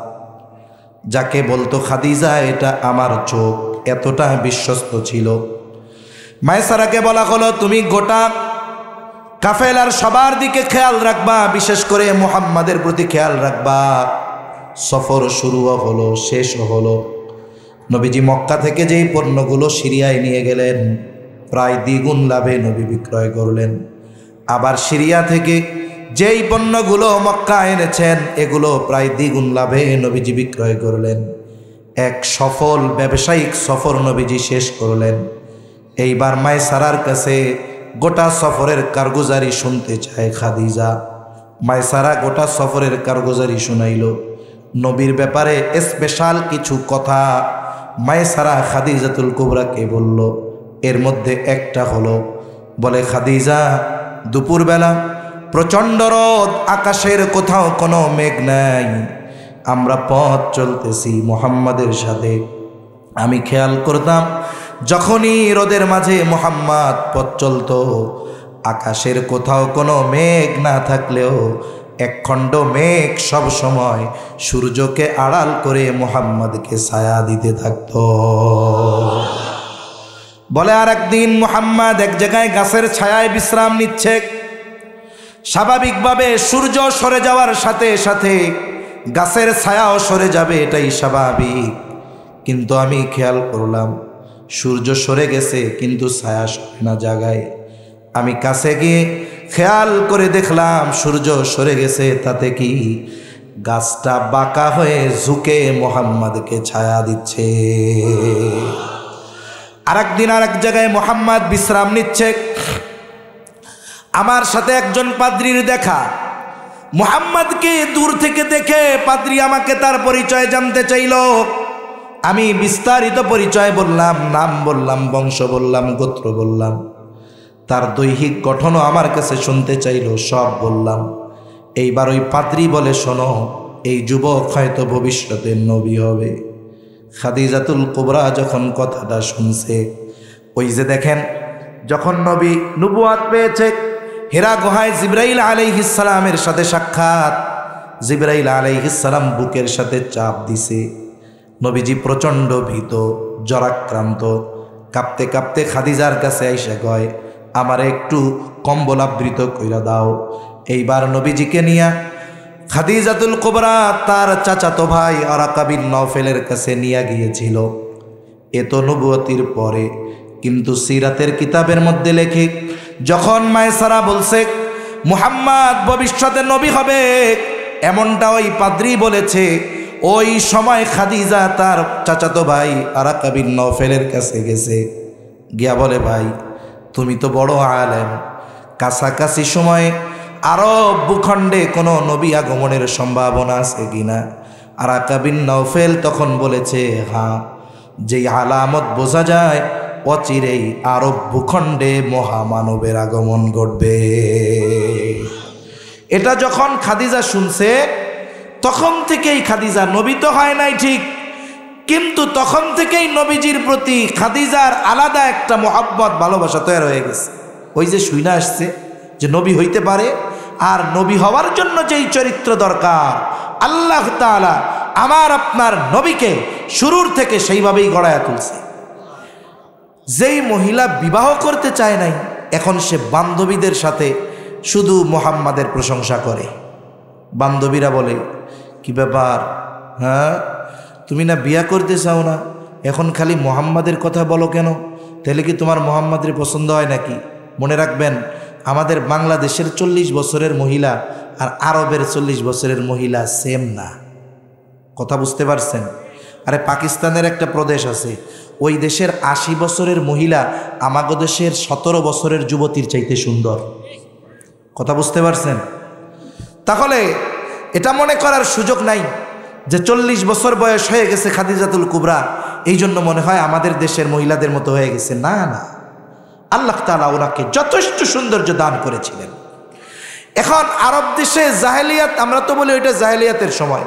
যাকে বলতো খাদিজা এটা আমার চোখ, এতটা বিশ্বস্ত ছিল। মাইসারাকে বলা হলো তুমি গোটা কাফেলার সবার দিকে খেয়াল রাখবা, বিশেষ করে মুহাম্মাদের প্রতি খেয়াল রাখবা। সফর শুরুও হলো, শেষও হলো। নবীজি মক্কা থেকে যেই পণ্যগুলো সিরিয়ায় নিয়ে গেলেন প্রায় দ্বিগুণ লাভে নবী বিক্রয় করলেন। আবার সিরিয়া থেকে যেই পণ্যগুলো মক্কা এনেছেন এগুলো প্রায় দ্বিগুণ লাভে নবীজি বিক্রয় করলেন। এক সফল ব্যবসায়িক সফর নবীজি শেষ করলেন। এইবার মাইসারার কাছে গোটা সফরের কারগুজারি শুনতে চায় খাদিজা। মাইসারা গোটা সফরের কারগুজারি শুনাইল। নবীর ব্যাপারে স্পেশাল কিছু কথা মাইসারা খাদিজাতুল কুবরাকে বলল। এর মধ্যে একটা হলো, বলে খাদিজা দুপুরবেলা প্রচণ্ড রোদ, আকাশের কোথাও কোনো মেঘ নাই, আমরা পথ চলতেছি মুহাম্মাদের সাথে। আমি খেয়াল করতাম যখনই রোদের মাঝে মুহাম্মদ পথ চলত, আকাশের কোথাও কোনো মেঘ না থাকলেও একখণ্ড মেঘ সব সময় সূর্যকে আড়াল করে মুহাম্মদকে ছায়া দিতে থাকত। বলে আর একদিন মুহাম্মদ এক জায়গায় গাছের ছায়ায় বিশ্রাম নিচ্ছে। স্বাভাবিকভাবে সূর্য সরে যাওয়ার সাথে সাথে গাছের ছায়াও সরে যাবে, এটাই স্বাভাবিক। কিন্তু আমি খেয়াল করলাম সূর্য সরে গেছে কিন্তু ছায়া সরে না জায়গায়। আমি কাছে গিয়ে খেয়াল করে দেখলাম সূর্য সরে গেছে, তাতে কি গাছটা বাঁকা হয়ে ঝুঁকে মুহাম্মদকে ছায়া দিচ্ছে। আরেকদিন আরেক জায়গায় মুহাম্মদ বিশ্রাম নিচ্ছে। আমার সাথে একজন পাদ্রীর দেখা। মুহাম্মদকে দূর থেকে দেখে পাদ্রী আমাকে তার পরিচয় জানতে চাইল। আমি বিস্তারিত পরিচয় বললাম, নাম বললাম, বংশ বললাম, গোত্র বললাম। তার দৈহিক গঠনও আমার কাছে শুনতে চাইল, সব বললাম। এইবার ওই পাদ্রী বলে, শোনো, এই যুবক হয়তো ভবিষ্যতে নবী হবে। খাদিজাতুল কুবরা যখন কথাটা শুনছে, ওই যে দেখেন, যখন নবী নবুয়াত পেয়েছে, হেরা গুহায় জিবরাইল আলাইহিস সালামের সাথে সাক্ষাৎ, জিবরাইল আলাইহিস সালাম বুকের সাথে চাপ দিছে, নবীজি প্রচণ্ড ভীত, জ্বরাক্রান্ত, কাঁপতে কাঁপতে খাদিজার কাছে আইসা কয়, আমারে একটু কম্বল আবৃত কইরা দাও। এইবার নবীজিকে নিয়া খাদিজাতুল কুবরা তার চাচাতো ভাই ওরাকা বিন নওফেলের কাছে নিয়ে গিয়েছিল। এ তো নবুয়তির পরে, কিন্তু সিরাতের কিতাবের মধ্যে লেখে, যখন মায়েসারা বলছে মুহাম্মদ ভবিষ্যতে নবী হবে, এমনটা ওই পাদ্রী বলেছে, ওই সময় খাদিজা তার চাচাতো ভাই ওরাকা বিন নওফেলের কাছে গেছে, গিয়া বলে, ভাই তুমি তো বড় আলেম, কাছাকাছি সময়ে আরব ভূখণ্ডে কোনো নবী আগমনের সম্ভাবনা আছে কিনা? ওরাকা বিন নওফেল তখন বলেছে, হ্যাঁ, যেই আলামত বোঝা যায় অচিরেই আরব ভূখণ্ডে মহামানবের আগমন ঘটবে। এটা যখন খাদিজা শুনছে, তখন থেকেই খাদিজা, নবী তো হয় নাই ঠিক, কিন্তু তখন থেকেই নবীজির প্রতি খাদিজার আলাদা একটা মোহাব্বত, ভালোবাসা তৈরি হয়ে গেছে। ওই যে শুইনা আসছে যে নবী হইতে পারে, আর নবী হওয়ার জন্য যেই চরিত্র দরকার, আল্লাহ তাআলা আমার আপনার নবীকে শুরুর থেকে সেইভাবেই গড়ায়া তুলছে। যেই মহিলা বিবাহ করতে চায় নাই, এখন সে বান্ধবীদের সাথে শুধু মুহাম্মাদের প্রশংসা করে। বান্ধবীরা বলে, কি ব্যাপার, হ্যাঁ, তুমি না বিয়া করতে চাও না, এখন খালি মুহাম্মাদের কথা বলো কেন? তাহলে কি তোমার মুহাম্মাদের পছন্দ হয় নাকি? মনে রাখবেন, আমাদের বাংলাদেশের 40 বছরের মহিলা আর আরবের 40 বছরের মহিলা সেম না। কথা বুঝতে পারছেন? আরে পাকিস্তানের একটা প্রদেশ আছে, ওই দেশের 80 বছরের মহিলা আমাগো দেশের 17 বছরের যুবতীর চাইতে সুন্দর। কথা বুঝতে পারছেন? তাহলে এটা মনে করার সুযোগ নাই যে 40 বছর বয়স হয়ে গেছে খাদিজাতুল কুবরা, এই জন্য মনে হয় আমাদের দেশের মহিলাদের মতো হয়ে গেছে। না না, আল্লাহ তাআলা ওনাকে যথেষ্ট সৌন্দর্য দান করেছিলেন। এখন আরব দেশে জাহেলিয়াত, আমরা তো বলি ওইটা জাহেলিয়াতের সময়,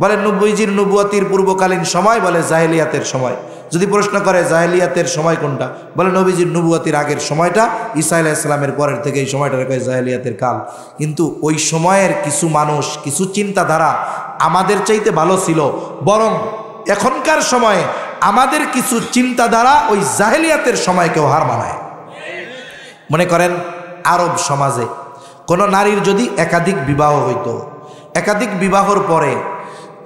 বলে নবীজির নবুয়তির পূর্বকালীন সময়, বলে জাহেলিয়াতের সময়। যদি প্রশ্ন করে জাহেলিয়াতের সময় কোনটা, বলে নবীজির নবুয়তির আগের সময়টা, ঈসা আলাইহিস সালামের পরের থেকে এই সময়টা কয় জাহেলিয়াতের কাল। কিন্তু ওই সময়ের কিছু মানুষ, কিছু চিন্তাধারা আমাদের চাইতে ভালো ছিল, বরং এখনকার সময়ে আমাদের কিছু চিন্তাধারা ওই জাহেলিয়াতের সময়কেও হার মানায়। মনে করেন আরব সমাজে কোনো নারীর যদি একাধিক বিবাহ হইতো, একাধিক বিবাহর পরে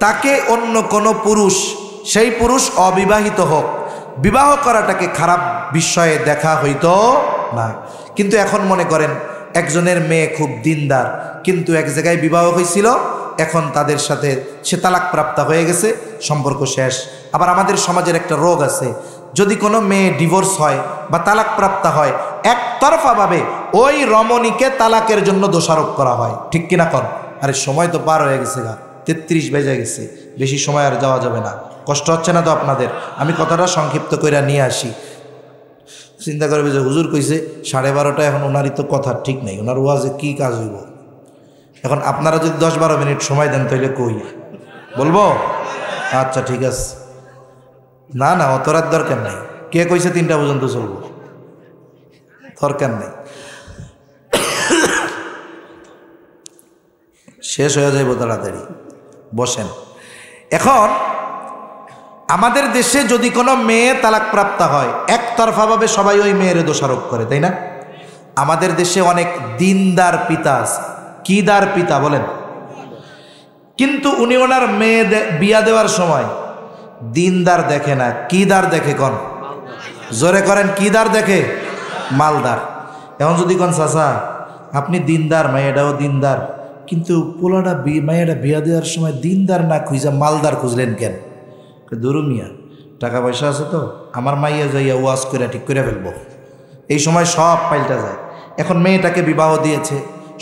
তাকে অন্য কোনো পুরুষ, সেই পুরুষ অবিবাহিত হোক, বিবাহ করাটাকে খারাপ বিষয়ে দেখা হইতো না। কিন্তু এখন মনে করেন একজনের মেয়ে খুব দিনদার, কিন্তু এক জায়গায় বিবাহ হয়েছিল, এখন তাদের সাথে সে তালাক প্রাপ্ত হয়ে গেছে, সম্পর্ক শেষ। আবার আমাদের সমাজের একটা রোগ আছে, যদি কোনো মেয়ে ডিভোর্স হয় বা তালাক প্রাপ্ত হয়, একতরফাভাবে ওই রমণীকে তালাকের জন্য দোষারোপ করা হয়। ঠিক কিনা কন? আরে সময় তো পার হয়ে গেছে, 33 বেজে গেছে, বেশি সময় আর যাওয়া যাবে না। কষ্ট হচ্ছে না তো আপনাদের? আমি কথাটা সংক্ষিপ্ত করে নিয়ে আসি। চিন্তা করবে যে হুজুর কইছে 12:30, এখন ওনারই তো কথা ঠিক নেই, ওনার ওয়াজে কি কাজ হইব। এখন আপনারা যদি 10-12 মিনিট সময় দেন তাহলে কই বলবো? আচ্ছা ঠিক আছে, না না অত রাত দরকার নাই। কে কইছে 3টা পর্যন্ত চলবো? দরকার নেই, শেষ হয়ে যাইব তাড়াতাড়ি, বসেন। এখন আমাদের দেশে যদি কোনো মেয়ে তালাক প্রাপ্ত হয়, একতরফাভাবে সবাই ওই মেয়ের দোষারোপ করে, তাই না? আমাদের দেশে অনেক দিনদার পিতা আছে। কি দার পিতা বলেন? কিন্তু উনি ওনার মেয়ে বিয়া দেওয়ার সময় দিনদার দেখে না, কি দার দেখে? কন জোরে করেন, কি দার দেখে? মালদার। এখন যদি কন চাচা আপনি দিনদার, মেয়েটাও দিনদার, কিন্তু পোলাটা মেয়েটা বিয়া দেওয়ার সময় দিনদার না খুঁজা মালদার খুঁজলেন কেন? দূরু মিয়া, টাকা পয়সা আছে তো, আমার মাইয়া যাইয়া ওয়াজ করে ঠিক করে ফেলবো। এই সময় সব পাল্টা যায়। এখন মেয়েটাকে বিবাহ দিয়েছে,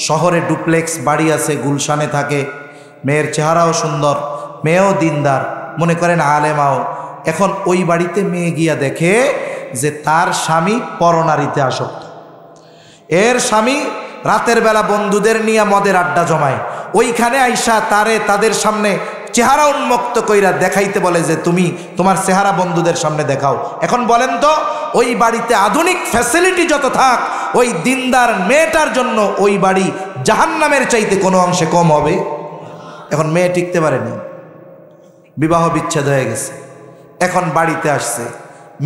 শহরে ডুপ্লেক্স বাড়ি আছে, গুলশানে থাকে, মেয়ের চেহারাও সুন্দর, মেয়েও দিনদার, মনে করেন আলেমাও। এখন ওই বাড়িতে মেয়ে গিয়া দেখে যে তার স্বামী পরনারীতে আসক্ত। এর স্বামী রাতের বেলা বন্ধুদের নিয়ে মদের আড্ডা জমায়, ওইখানে আইসা তাদের সামনে চেহারা উন্মুক্ত কইরা দেখাইতে বলে যে তুমি তোমার চেহারা বন্ধুদের সামনে দেখাও। এখন বলেন তো ওই বাড়িতে আধুনিক ফ্যাসিলিটি যত থাক, ওই দিনদার মেয়েটার জন্য ওই বাড়ি জাহান্নামের চাইতে কোনো অংশে কম হবে? এখন মেয়ে টিকতে পারেনি, বিবাহ বিচ্ছেদ হয়ে গেছে, এখন বাড়িতে আসছে,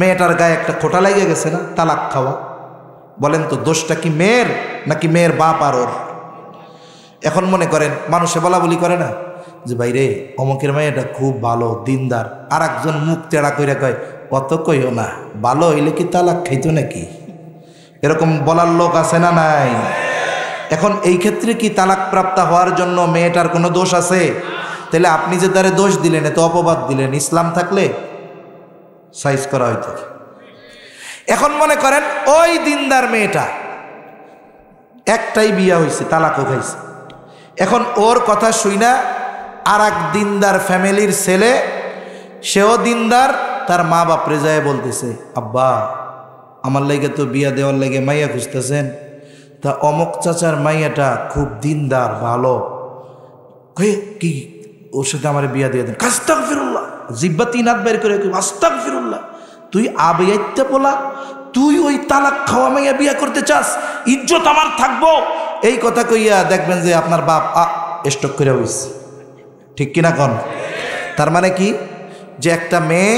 মেয়েটার গায়ে একটা খোঁটা লেগে গেছে না, তালাক খাওয়া। বলেন তো দোষটা কি মেয়ের নাকি মেয়ের বাপ আর ওর? এখন মনে করেন মানুষে বলা বলি করে না যে ভাই রে অমুকের মেয়েটা খুব ভালো দিনদার, আর একজন মুখ তেড়া কইরা কয় অত কইও না, ভালো হইলে কি তালাক খাইতো নাকি? এরকম বলার লোক আছে না নাই? এখন এই ক্ষেত্রে কি তালাক প্রাপ্ত হওয়ার জন্য মেয়েটার কোনো দোষ আছে? তাহলে আপনি যে তারে দোষ দিলেন, এত অপবাদ দিলেন, ইসলাম থাকলে সাইজ করা হইতো। এখন মনে করেন ওই দিনদার মেয়েটা একটাই বিয়া হয়েছে, তালাকও খাইছে, এখন ওর কথা শুই না আর এক দিনদার ফ্যামিলির ছেলে, সেও দিনদার, তার মা বাপরে যায় বলতেছে আব্বা আমার লাগে তো বিয়া দেওয়ার লাগে মাইয়া খুঁজতেছেন, তা অমুক চাচার মাইয়াটা খুব দিনদার ভালো, কি ওর সাথে আমার বিয়া দিয়ে দেন। আস্তাগফিরুল্লাহ, জিব্বা তিন হাত বের করে আস্তাগফিরুল্লাহ, তুই আবেয়াইতে বলা, তুই ওই তালাক খাওয়া মাইয়া বিয়া করতে চাস, ইজ্জত আমার থাকবো, এই কথা কইয়া দেখবেন যে আপনার বাপ স্টক করে হইছে। ঠিক কিনা কন? তার মানে কি যে একটা মেয়ে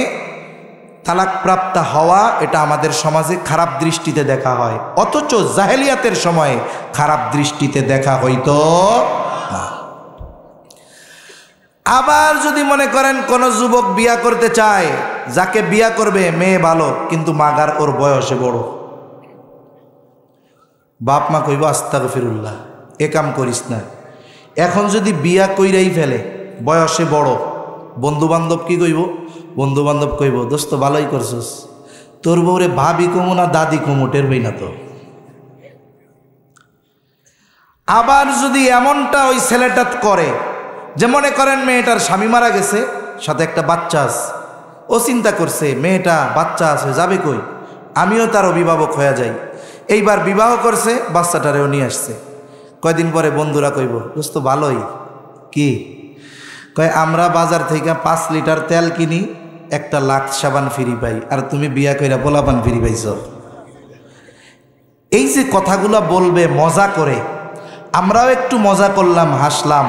তালাক প্রাপ্ত হওয়া এটা আমাদের সমাজে খারাপ দৃষ্টিতে দেখা হয়, অথচ জাহেলিয়াতের সময়ে খারাপ দৃষ্টিতে দেখা হইতো না। আবার যদি মনে করেন কোন যুবক বিয়া করতে চায়, যাকে বিয়া করবে মেয়ে ভালো কিন্তু মাগার ওর বয়সে বড়, বাপ মা কইব আস্তাগফিরুল্লাহ এ কাম করিস না। এখন যদি বিয়া কইরাই ফেলে, বয়সে বড়, বন্ধু বান্ধব কি কইব? বন্ধু বান্ধব কইব দোস্ত ভালোই করছস, তোর বউরে ভাবি কমু না দাদি কমু টের বই না তো। আবার যদি এমনটা ওই ছেলেটা করে যে মনে করেন মেয়েটার স্বামী মারা গেছে, সাথে একটা বাচ্চা আছে, ও চিন্তা করছে মেয়েটা বাচ্চা আছে যাবে কই, আমিও তার অভিভাবক হয়ে যাই, এইবার বিবাহ করছে, বাচ্চাটারেও নিয়ে আসছে। কয়দিন পরে বন্ধুরা কইব দোস্ত ভালোই কি, কয় আমরা বাজার থেকে 5 লিটার তেল কিনি, একটা লাক্স সাবান ফ্রি পাই, আর তুমি বিয়া কইরা পোলাপান ফ্রি পাইছ। এই যে কথাগুলা বলবে মজা করে, আমরাও একটু মজা করলাম, হাসলাম,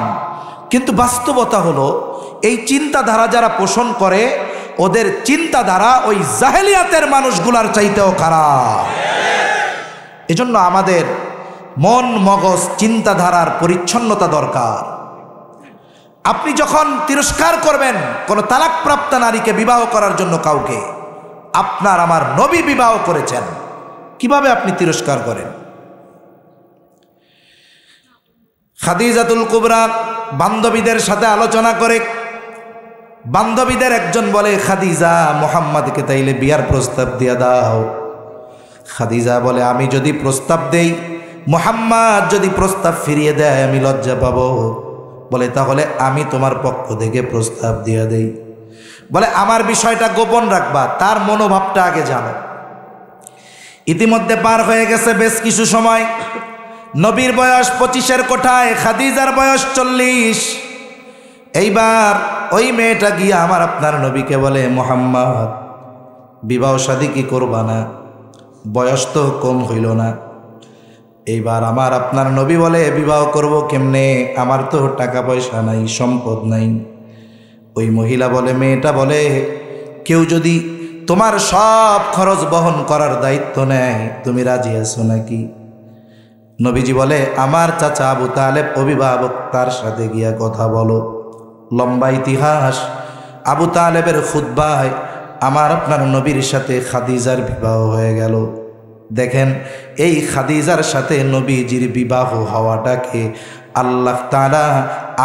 কিন্তু বাস্তবতা হলো এই চিন্তাধারা যারা পোষণ করে ওদের চিন্তাধারা ওই জাহেলিয়াতের মানুষগুলার চাইতেও খারাপ। এজন্য আমাদের মন মগজ চিন্তাধারার পরিচ্ছন্নতা দরকার। আপনি যখন তিরস্কার করবেন কোন তালাকপ্রাপ্ত নারীকে বিবাহ করার জন্য কাউকে, আপনার আমার নবী বিবাহ করেছেন, কিভাবে আপনি তিরস্কার করেন? খাদিজাতুল কুবরা বান্ধবীদের সাথে আলোচনা করে, বান্ধবীদের একজন বলে খাদিজা মুহাম্মদকে তাইলে বিয়ার প্রস্তাব দিয়া দাও। খাদিজা বলে আমি যদি প্রস্তাব দেই, মুহাম্মদ যদি প্রস্তাব ফিরিয়ে দেয় আমি লজ্জা পাবো। বলে তাহলে আমি তোমার পক্ষ থেকে প্রস্তাব দিয়ে দেই। বলে আমার বিষয়টা গোপন রাখবা, তার মনোভাবটা আগে জানো। ইতিমধ্যে পার হয়ে গেছে বেশ কিছু সময়, নবীর বয়স 25-এর কোঠায়, খাদিজার বয়স 40। এইবার ওই মেয়েটা গিয়ে আমার আপনার নবীকে বলে মুহাম্মদ বিবাহ শাদী কি করবা না, বয়স তো কম হইল না। এইবার আমার আপনার নবী বলে বিবাহ করব কেমনে, আমার তো টাকা পয়সা নাই, সম্পদ নাই। ওই মহিলা বলে, মেয়েটা বলে কেউ যদি তোমার সব খরচ বহন করার দায়িত্ব নেয় তুমি রাজি আছো নাকি? নবীজি বলে আমার চাচা আবু তালেব অভিভাবক, তার সাথে গিয়া কথা বলো। লম্বা ইতিহাস। আবু তালেবের খুতবায় আমার আপনার নবীর সাথে খাদিজার বিবাহ হয়ে গেল। দেখেন এই খাদিজার সাথে নবীজির বিবাহ হওয়াটাকে আল্লাহ তাআলা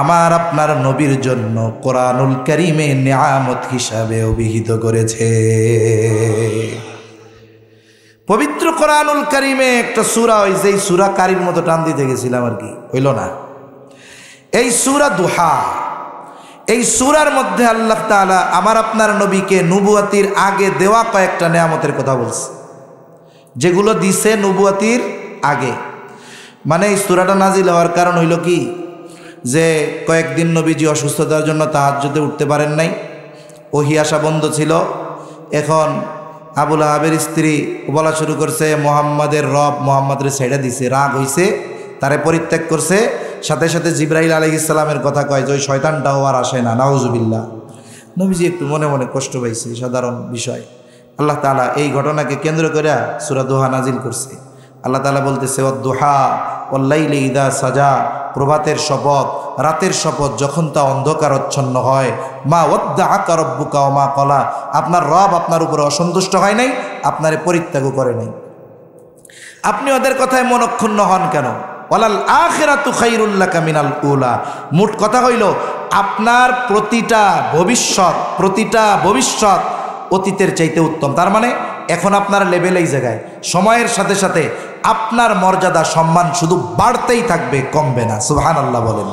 আমার আপনার নবীর জন্য কোরআনুল কারীমে নিয়ামত হিসাবে অভিহিত করেছে। পবিত্র কোরআনুল কারীমে একটা সূরা, ওই যেই সূরা কারির মতো টান দিতে গেছিলাম আর কি, হইল না, এই সূরা দুহা। এই সূরার মধ্যে আল্লাহ তাআলা আমার আপনার নবীকে নবুয়তির আগে দেওয়া কয়েকটা নিয়ামতের কথা বলছে, যেগুলো দিছে নবুয়তির আগে। মানে এই সূরাটা নাজিল হওয়ার কারণ হইল কি, যে কয়েকদিন নবীজি অসুস্থতার জন্য তাহাজ্জুদে উঠতে পারেন নাই, ওহী আসা বন্ধ ছিল। এখন আবুল আহাবের স্ত্রী বলা শুরু করছে মোহাম্মদের রব মোহাম্মদের ছেড়ে দিছে, রাগ হইছে, তারে পরিত্যাগ করছে। সাথে সাথে জিবরাইল আলাইহিস সালামের কথা কয় যে ওই শয়তানটাও আর আসে না, নাউজুবিল্লাহ। নবীজি একটু মনে মনে কষ্ট পাইছে, সাধারণ বিষয়। আল্লাহ তাআলা এই ঘটনাকে কেন্দ্র করে সূরা দোহা নাজিল করছে। আল্লাহ তাআলা বলতেছে ওয়াদ-দুহা ওয়াল-লাইলি ইযা সাজা, প্রভাতের শপথ, রাতের শপথ যখন তা অন্ধকারচ্ছন্ন হয়। মা ওয়াদ্দাআকা রাব্বুকা ওয়া মা ক্বালা, আপনার রব আপনার উপরে অসন্তুষ্ট হয় নাই, আপনারে পরিত্যাগও করে নাই। আপনি ওদের কথায় মনক্ষুণ্ণ হন কেন? ওয়ালাল আখিরাতু খায়রুল লাকা মিনাল উলা, মোট কথা হইল আপনার প্রতিটা ভবিষ্যৎ অতীতের চাইতে উত্তম। তার মানে এখন আপনার লেভেল এই জায়গায়, সময়ের সাথে সাথে আপনার মর্যাদা সম্মান শুধু বাড়তেই থাকবে, কমবে না। সুবহানাল্লাহ বলেন।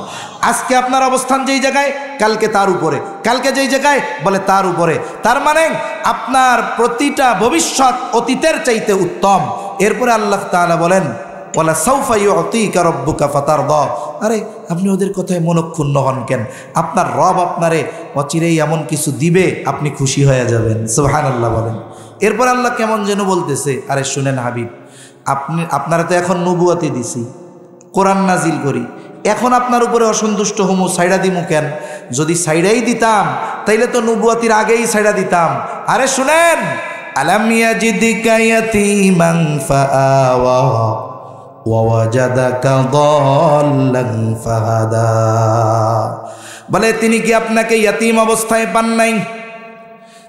আজকে আপনার অবস্থান যেই জায়গায়, কালকে তার উপরে, কালকে যেই জায়গায় বলে তার উপরে। তার মানে আপনার প্রতিটা ভবিষ্যৎ অতীতের চাইতে উত্তম। এরপরে আল্লাহ তাআলা বলেন ওয়ালা সাউফা ইউতিকা রাব্বুকা ফাতারদা, আরে আপনি ওদের কথায় মনক্ষুণ্ণ হন কেন? আপনার রব আপনারে অচিরেই এমন কিছু দিবে, আপনি খুশি হয়ে যাবেন। সুবহানাল্লাহ বলেন। এরপর আল্লাহ কেমন যেন বলতেছে, আরে শুনেন হাবিব, আপনারা তো এখন নবুয়তি দিছি, কোরআন নাজিল করি, এখন আপনার উপরে অসন্তুষ্ট হমু, সাইডা দিমু কেন? যদি সাইডাই দিতাম তাইলে তো নবুয়তির আগেই সাইডা দিতাম। আরে শুনেন, আলাম ইয়াজিদিকা ইয়াতীমান ফাআওয়া ওয়াওয়াজাদাকা দাল্লান ফাহাদা, বলে তিনি কি আপনাকে ইয়াতীম অবস্থায় পান নাই?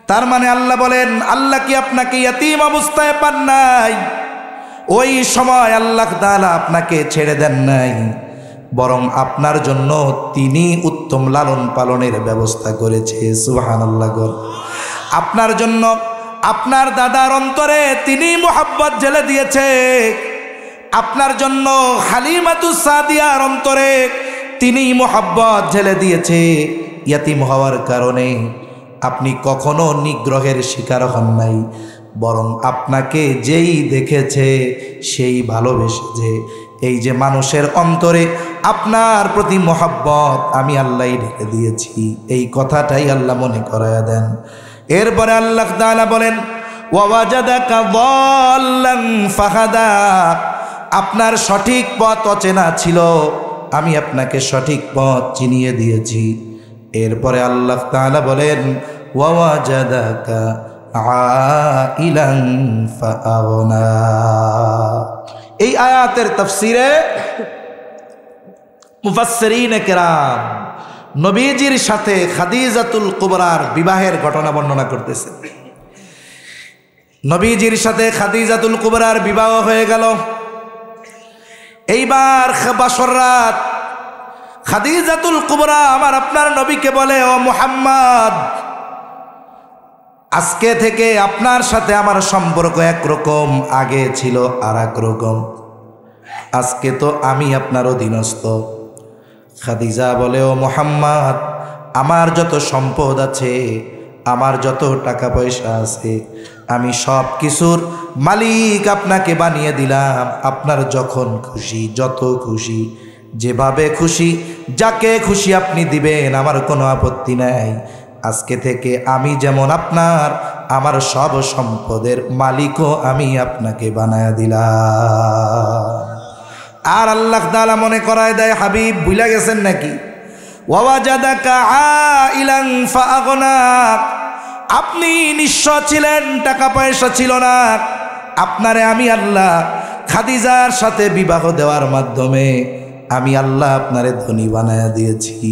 তার মানে আল্লাহ বলেন, আল্লাহ কি আপনাকে ইয়াতীম অবস্থায় পান নাই? ওই সময় আল্লাহ তাআলা আপনাকে ছেড়ে দেন নাই, বরং আপনার জন্য তিনি উত্তম লালন পালনের ব্যবস্থা করেছে। সুবহানাল্লাহ। আপনার জন্য আপনার দাদার অন্তরে তিনি মোহাব্বত জ্বেলে দিয়েছে, আপনার জন্য হালিমাতুস সাদিয়ার অন্তরে তিনি মোহাব্বত জ্বেলে দিয়েছে। ইয়াতীম হওয়ার কারণে আপনি কখনো নিগ্রহের শিকার হন নাই, বরং আপনাকে যেই দেখেছে সেই ভালোবেসেছে। এই যে মানুষের অন্তরে আপনার প্রতি মোহাব্বত আমি আল্লাহই ঢেলে দিয়েছি, এই কথাটাই আল্লাহ মনে করায়া দেন। এরপরে আল্লাহ তাআলা বলেন ওয়াওয়াজাদাকা দাল্লান ফাহাদা, আপনার সঠিক পথ অচেনা ছিল, আমি আপনাকে সঠিক পথ চিনিয়ে দিয়েছি। এরপরে আল্লাহ তাআলা বলেন ওয়াওয়াজাদাকা আইলান ফাআগনা। এই আয়াতের তাফসিরে মুফাসসিরিনে কেরাম নবীজির সাথে খাদিজাতুল কুবরার বিবাহের ঘটনা বর্ণনা করতেছে। নবীজির সাথে খাদিজাতুল কুবরার বিবাহ হয়ে গেল। এইবার বাসর রাত, খাদিজাতুল কুবরা আমার আপনার নবীকে বলে, ও মুহাম্মদ, আজকে থেকে আপনার সাথে আমার সম্পর্ক একরকম, আগে ছিল আর এক রকম। আজকে তো আমি আপনার অধীনস্থ। খাদিজা বলে, ও মুহাম্মদ, আমার যত সম্পদ আছে, আমার যত টাকা পয়সা আছে, আমি সব কিছুর মালিক আপনাকে বানিয়ে দিলাম। আপনার যখন খুশি, যত খুশি, যেভাবে খুশি, যাকে খুশি আপনি দিবেন, আমার কোনো আপত্তি নাই। আজকে থেকে আমি যেমন আপনার, আমার সব সম্পদের মালিকও আমি আপনাকে বানায়া দিলাম। আর আল্লাহ তাআলা মনে করায় দেয়, হাবিব ভুলে গেছেন নাকি? ওয়াওয়াজাদাকা আইলান ফাআগনা, আপনি নিঃস্ব ছিলেন, টাকা পয়সা ছিল না, আপনারে আমি আল্লাহ খাদিজার সাথে বিবাহ দেওয়ার মাধ্যমে আমি আল্লাহ আপনারে ধনী বানায়া দিয়েছি।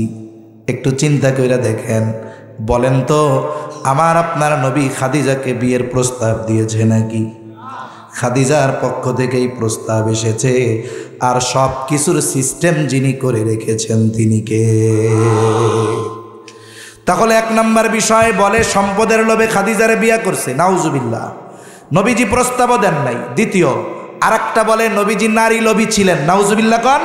একটু চিন্তা করে দেখেন, বলেন তো, আমার আপনার নবী খাদিজাকে বিয়ের প্রস্তাব দিয়েছে নাকি? খাদিজার পক্ষ থেকেই প্রস্তাব এসেছে, আর সব কিছুর সিস্টেম যিনি করে রেখেছেন তিনি কে? তাহলে এক নাম্বার বিষয় বলে সম্পদের লোভে খাদিজারে বিয়ে করছে, নাউজুবিল্লাহ, নবীজি প্রস্তাবও দেন নাই। দ্বিতীয় আরেকটা বলে নবীজি নারী লোভী ছিলেন, নাউজুবিল্লাহ কন।